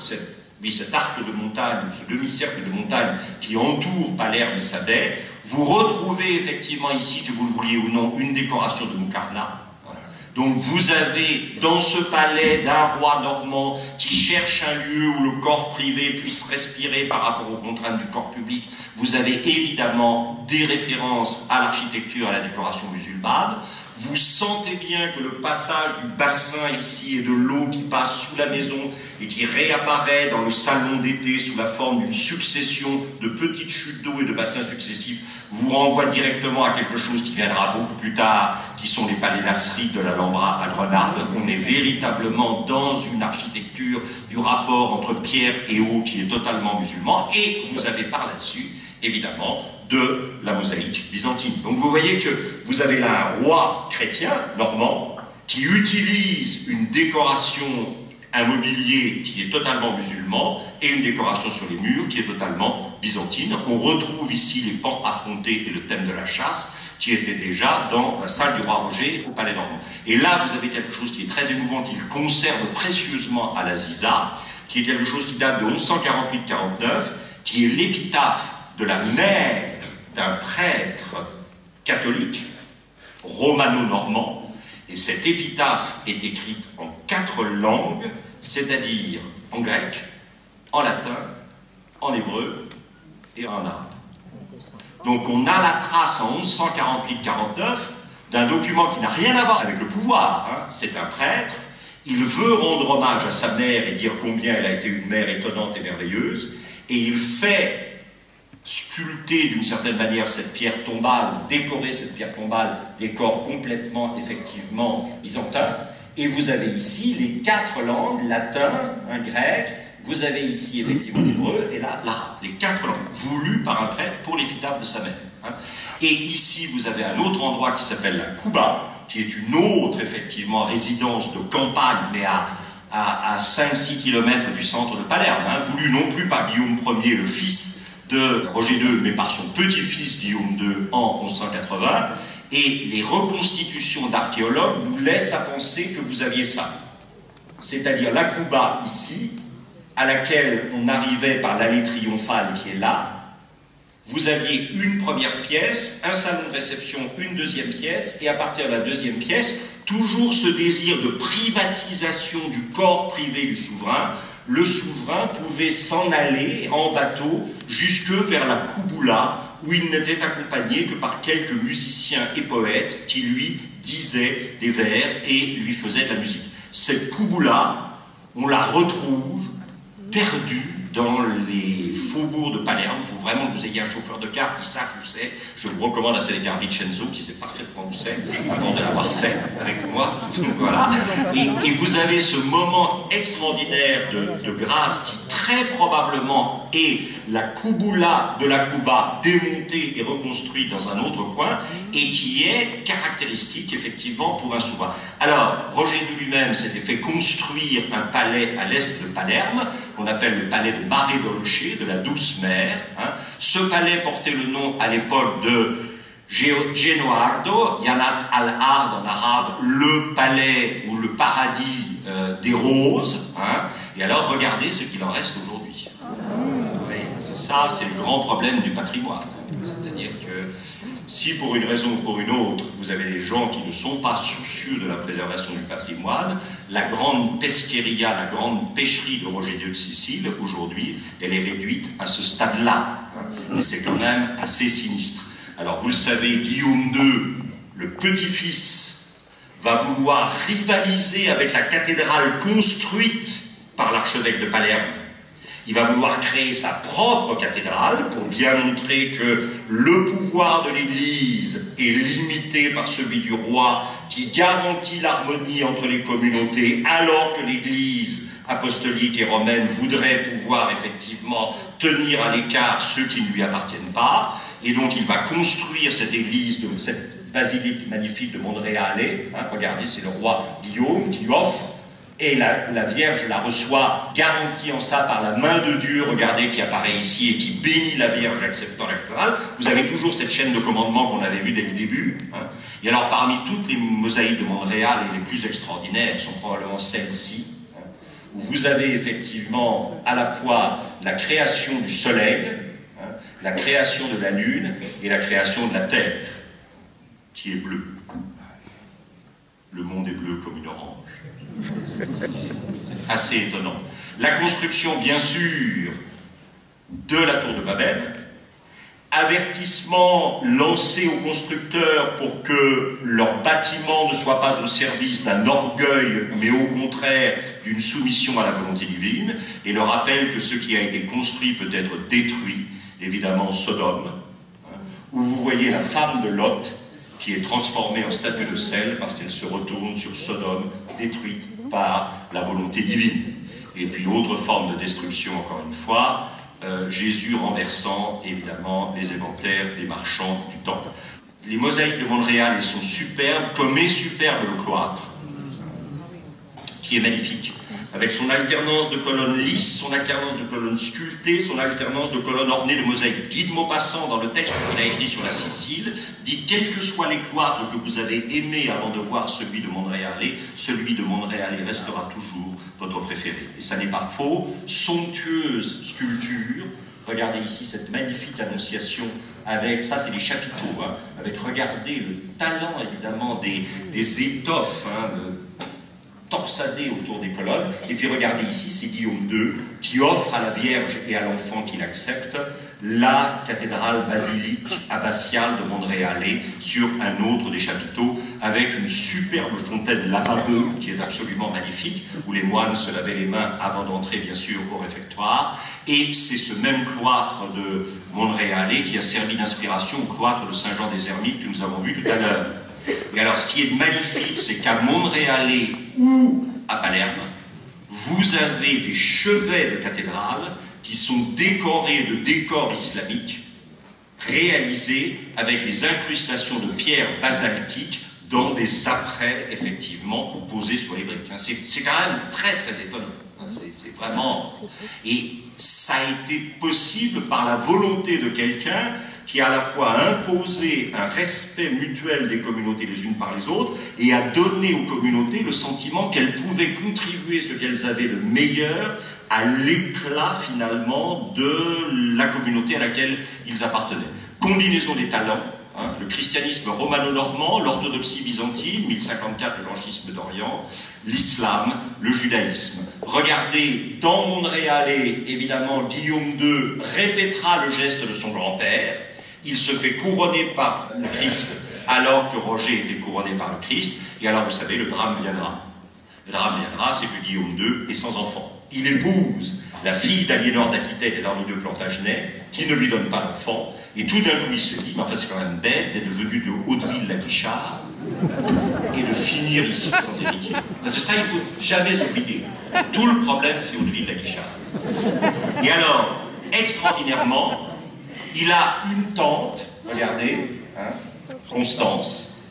de montagne, ce demi-cercle de montagne qui entoure Palerme et sa baie. Vous retrouvez effectivement ici, que vous le vouliez ou non, une décoration de Mukarna. Voilà. Donc vous avez dans ce palais d'un roi normand qui cherche un lieu où le corps privé puisse respirer par rapport aux contraintes du corps public, vous avez évidemment des références à l'architecture, à la décoration musulmane. Vous sentez bien que le passage du bassin ici et de l'eau qui passe sous la maison et qui réapparaît dans le salon d'été sous la forme d'une succession de petites chutes d'eau et de bassins successifs vous renvoie directement à quelque chose qui viendra beaucoup plus tard, qui sont les palais nasrides de l'Alhambra à Grenade. On est véritablement dans une architecture du rapport entre pierre et eau qui est totalement musulman, et vous avez par là-dessus, évidemment, de la mosaïque byzantine. Donc vous voyez que vous avez là un roi chrétien, normand, qui utilise une décoration, un mobilier qui est totalement musulman, et une décoration sur les murs qui est totalement byzantine. On retrouve ici les pans affrontés et le thème de la chasse, qui était déjà dans la salle du roi Roger au palais normand. Et là, vous avez quelque chose qui est très émouvant, qui conserve précieusement à la Ziza, qui est quelque chose qui date de 1148-49, qui est l'épitaphe de la mère d'un prêtre catholique romano-normand, et cette épitaphe est écrite en 4 langues, c'est-à-dire en grec, en latin, en hébreu et en arabe. Donc on a la trace en 1148-49 d'un document qui n'a rien à voir avec le pouvoir, hein. C'est un prêtre, il veut rendre hommage à sa mère et dire combien elle a été une mère étonnante et merveilleuse, et il fait sculpter d'une certaine manière cette pierre tombale, décorer cette pierre tombale, décor complètement, effectivement, byzantin. Et vous avez ici les 4 langues, latin, grec, vous avez ici effectivement l'hébreu, et là, l'arabe. Les 4 langues, voulues par un prêtre pour l'épitaphe de sa mère. Hein. Et ici, vous avez un autre endroit qui s'appelle la Kouba, qui est une autre, effectivement, résidence de campagne, mais à 5-6 km du centre de Palerme, hein, voulu non plus par Guillaume Ier, le fils de Roger II, mais par son petit-fils Guillaume II en 1180, et les reconstitutions d'archéologues nous laissent à penser que vous aviez ça. C'est-à-dire la Kouba ici, à laquelle on arrivait par l'allée triomphale qui est là, vous aviez une première pièce, un salon de réception, une deuxième pièce, et à partir de la deuxième pièce, toujours ce désir de privatisation du corps privé du souverain. Le souverain pouvait s'en aller en bateau jusque vers la Kouboula, où il n'était accompagné que par quelques musiciens et poètes qui lui disaient des vers et lui faisaient de la musique. Cette Kouboula, on la retrouve perdu dans les faubourgs de Palerme. Il faut vraiment que vous ayez un chauffeur de car qui sache où c'est. Je vous recommande la Sénégal Vincenzo, qui sait parfaitement où c'est, avant de l'avoir fait avec moi. Donc, voilà. Et vous avez ce moment extraordinaire de grâce qui très probablement est la Kubula de la Kuba démontée et reconstruite dans un autre coin, et qui est caractéristique effectivement pour un souverain. Alors, Roger de lui-même s'était fait construire un palais à l'est de Palerme, qu'on appelle le palais de Mare Dolce, de la douce mer. Hein. Ce palais portait le nom à l'époque de Genoardo, Yanat al-Ard en arabe, le palais ou le paradis des roses. Hein. Et alors, regardez ce qu'il en reste aujourd'hui. Oui, ça, c'est le grand problème du patrimoine. C'est-à-dire que si pour une raison ou pour une autre, vous avez des gens qui ne sont pas soucieux de la préservation du patrimoine, la grande pesqueria, la grande pêcherie de Roger Dieu de Sicile, aujourd'hui, elle est réduite à ce stade-là. Et c'est quand même assez sinistre. Alors, vous le savez, Guillaume II, le petit-fils, va vouloir rivaliser avec la cathédrale construite par l'archevêque de Palerme. Il va vouloir créer sa propre cathédrale pour bien montrer que le pouvoir de l'Église est limité par celui du roi qui garantit l'harmonie entre les communautés, alors que l'Église apostolique et romaine voudrait pouvoir effectivement tenir à l'écart ceux qui ne lui appartiennent pas. Et donc il va construire cette église, cette basilique magnifique de Monreale. Hein, regardez, c'est le roi Guillaume qui offre. Et la Vierge la reçoit, garantie en ça par la main de Dieu, regardez, qui apparaît ici et qui bénit la Vierge acceptant la cathédrale. Vous avez toujours cette chaîne de commandements qu'on avait vue dès le début. Hein. Et alors, parmi toutes les mosaïques de Monréal, et les plus extraordinaires sont probablement celles-ci, hein, où vous avez effectivement à la fois la création du soleil, hein, la création de la lune et la création de la terre, qui est bleue. Le monde est bleu comme une orange. Assez étonnant. La construction, bien sûr, de la tour de Babel, avertissement lancé aux constructeurs pour que leur bâtiment ne soit pas au service d'un orgueil, mais au contraire d'une soumission à la volonté divine, et le rappel que ce qui a été construit peut être détruit, évidemment Sodome, hein, où vous voyez la femme de Lot, qui est transformée en statue de sel parce qu'elle se retourne sur Sodome, détruite par la volonté divine. Et puis, autre forme de destruction, encore une fois, Jésus renversant, évidemment, les éventaires des marchands du temple. Les mosaïques de Monréal, elles sont superbes, comme est superbe le cloître, qui est magnifique, avec son alternance de colonnes lisses, son alternance de colonnes sculptées, son alternance de colonnes ornées de mosaïques. Guy de Maupassant, dans le texte qu'il a écrit sur la Sicile, dit « Quels que soient les cloîtres que vous avez aimés avant de voir celui de Monréal, celui de Monréal restera toujours votre préféré. » Et ça n'est pas faux. Somptueuse sculpture. Regardez ici cette magnifique annonciation avec, ça c'est les chapiteaux, hein, avec, regardez, le talent évidemment des étoffes, hein, torsadées autour des colonnes. Et puis regardez ici, c'est Guillaume II qui offre à la Vierge et à l'enfant qu'il accepte la cathédrale basilique abbatiale de Monréal sur un autre des chapiteaux, avec une superbe fontaine lavabo qui est absolument magnifique, où les moines se lavaient les mains avant d'entrer bien sûr au réfectoire. Et c'est ce même cloître de Monréal qui a servi d'inspiration au cloître de Saint-Jean des Ermites que nous avons vu tout à l'heure. Et alors ce qui est magnifique, c'est qu'à Monréal ou à Palerme, vous avez des chevets de cathédrales qui sont décorés de décors islamiques, réalisés avec des incrustations de pierres basaltiques dans des apprêts, effectivement, posés sur les briques. C'est quand même très, très étonnant. C'est vraiment... Et ça a été possible par la volonté de quelqu'un qui a à la fois imposé un respect mutuel des communautés les unes par les autres et a donné aux communautés le sentiment qu'elles pouvaient contribuer ce qu'elles avaient de meilleur à l'éclat finalement de la communauté à laquelle ils appartenaient. Combinaison des talents, hein, le christianisme romano-normand, l'orthodoxie byzantine, 1054 le blanchisme d'Orient, l'islam, le judaïsme. Regardez, dans Monréal, évidemment, Guillaume II répétera le geste de son grand-père. Il se fait couronner par le Christ alors que Roger était couronné par le Christ. Et alors, vous savez, le drame viendra. Le drame viendra, c'est que Guillaume II est sans enfant. il épouse la fille d'Aliénor d'Aquitaine et d'Henri de Plantagenet, qui ne lui donne pas d'enfant, et tout d'un coup il se dit, mais enfin c'est quand même bête d'être venu de Hauteville-la-Guichard et de finir ici sans héritier. Parce que ça, il ne faut jamais oublier. Tout le problème, c'est Hauteville-la-Guichard. Et alors, extraordinairement, il a une tante, regardez, hein, Constance,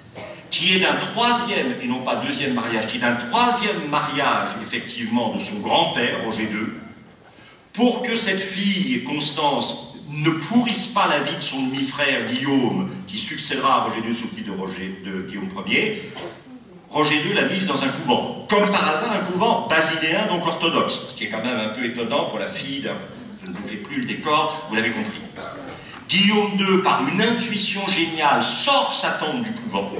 qui est d'un troisième, et non pas deuxième mariage, qui est d'un troisième mariage, effectivement, de son grand-père, Roger II, pour que cette fille, Constance, ne pourrisse pas la vie de son demi-frère Guillaume, qui succédera à Roger II sous le titre de Guillaume Ier. Roger II l'a mise dans un couvent, comme par hasard un couvent basiléen, donc orthodoxe, ce qui est quand même un peu étonnant pour la fille d'un... Je ne vous fais plus le décor, vous l'avez compris. Guillaume II, par une intuition géniale, sort sa tante du couvent,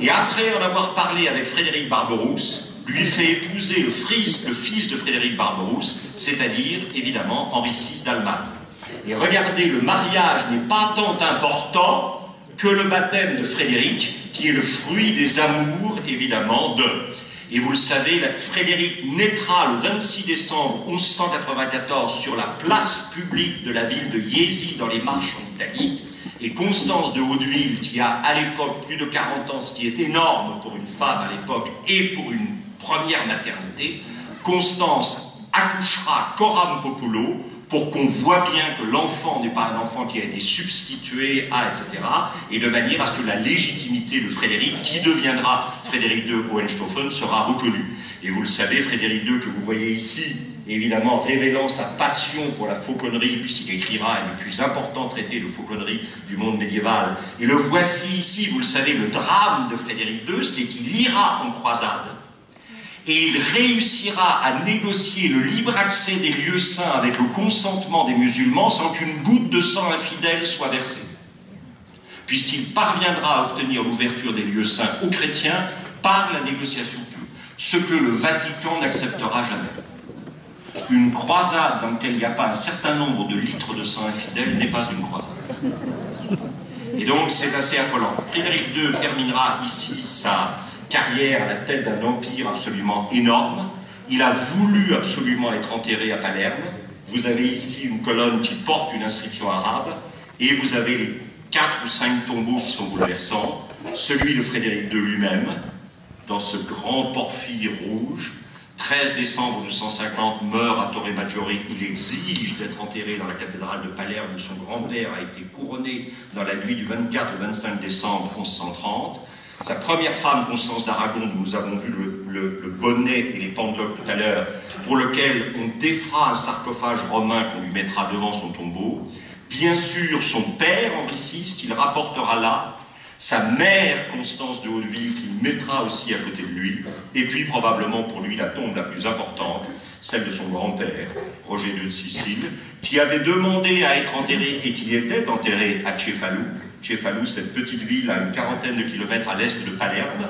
et après en avoir parlé avec Frédéric Barberousse, lui fait épouser le fils de Frédéric Barberousse, c'est-à-dire, évidemment, Henri VI d'Allemagne. Et regardez, le mariage n'est pas tant important que le baptême de Frédéric, qui est le fruit des amours, évidemment, Et vous le savez, Frédéric naîtra le 26 décembre 1194 sur la place publique de la ville de Jesi, dans les Marches en Italie. Et Constance de Hauteville, qui a à l'époque plus de 40 ans, ce qui est énorme pour une femme à l'époque et pour une première maternité, Constance accouchera coram populo, pour qu'on voit bien que l'enfant n'est pas un enfant qui a été substitué à, etc., et de manière à ce que la légitimité de Frédéric, qui deviendra Frédéric II Hohenstaufen, sera reconnue. Et vous le savez, Frédéric II, que vous voyez ici, évidemment révélant sa passion pour la fauconnerie, puisqu'il écrira un des plus importants traités de fauconnerie du monde médiéval. Et le voici ici, vous le savez, le drame de Frédéric II, c'est qu'il ira en croisade, et il réussira à négocier le libre accès des lieux saints avec le consentement des musulmans sans qu'une goutte de sang infidèle soit versée. Puisqu'il parviendra à obtenir l'ouverture des lieux saints aux chrétiens par la négociation pure. Ce que le Vatican n'acceptera jamais. Une croisade dans laquelle il n'y a pas un certain nombre de litres de sang infidèle n'est pas une croisade. Et donc c'est assez affolant. Frédéric II terminera ici sa carrière à la tête d'un empire absolument énorme. Il a voulu absolument être enterré à Palerme. Vous avez ici une colonne qui porte une inscription arabe, et vous avez les 4 ou 5 tombeaux qui sont bouleversants. Celui de Frédéric II lui-même, dans ce grand porphyre rouge. 13 décembre 1250, meurt à Torre Maggiore. Il exige d'être enterré dans la cathédrale de Palerme, où son grand-père a été couronné dans la nuit du 24 au 25 décembre 1130. Sa première femme, Constance d'Aragon, dont nous avons vu le bonnet et les pendeloques tout à l'heure, pour lequel on défera un sarcophage romain qu'on lui mettra devant son tombeau. Bien sûr, son père, Henri VI, qu'il rapportera là. Sa mère, Constance de Hauteville, qu'il mettra aussi à côté de lui. Et puis, probablement pour lui, la tombe la plus importante, celle de son grand-père, Roger II de Sicile, qui avait demandé à être enterré, et qui était enterré à Cefalù. Cefalù, cette petite ville à une quarantaine de kilomètres à l'est de Palerme.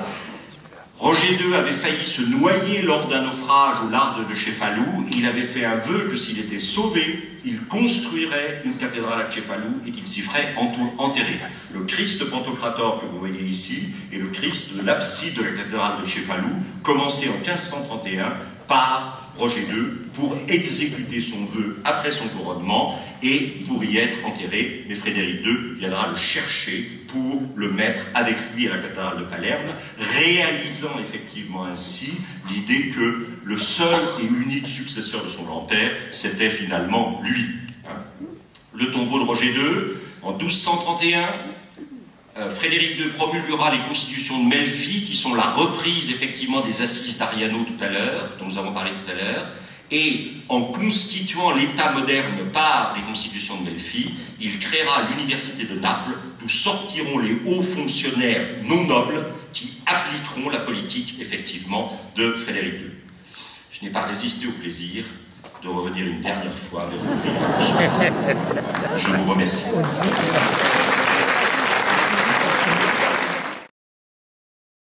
Roger II avait failli se noyer lors d'un naufrage au large de Cefalù. Il avait fait un vœu que s'il était sauvé, il construirait une cathédrale à Cefalù et qu'il s'y ferait enterrer. Le Christ Pantocrator que vous voyez ici est le Christ de l'abside de la cathédrale de Cefalù, commencé en 1531 par Roger II pour exécuter son vœu après son couronnement et pour y être enterré. Mais Frédéric II viendra le chercher pour le mettre avec lui à la cathédrale de Palerme, réalisant effectivement ainsi l'idée que le seul et unique successeur de son grand-père, c'était finalement lui. Le tombeau de Roger II, en 1231, Frédéric II promulguera les constitutions de Melfi, qui sont la reprise effectivement des assises d'Ariano tout à l'heure, dont nous avons parlé tout à l'heure, et en constituant l'État moderne par les constitutions de Melfi, il créera l'université de Naples, d'où sortiront les hauts fonctionnaires non nobles qui appliqueront la politique effectivement de Frédéric II. Je n'ai pas résisté au plaisir de revenir une dernière fois vers le village. Je vous remercie.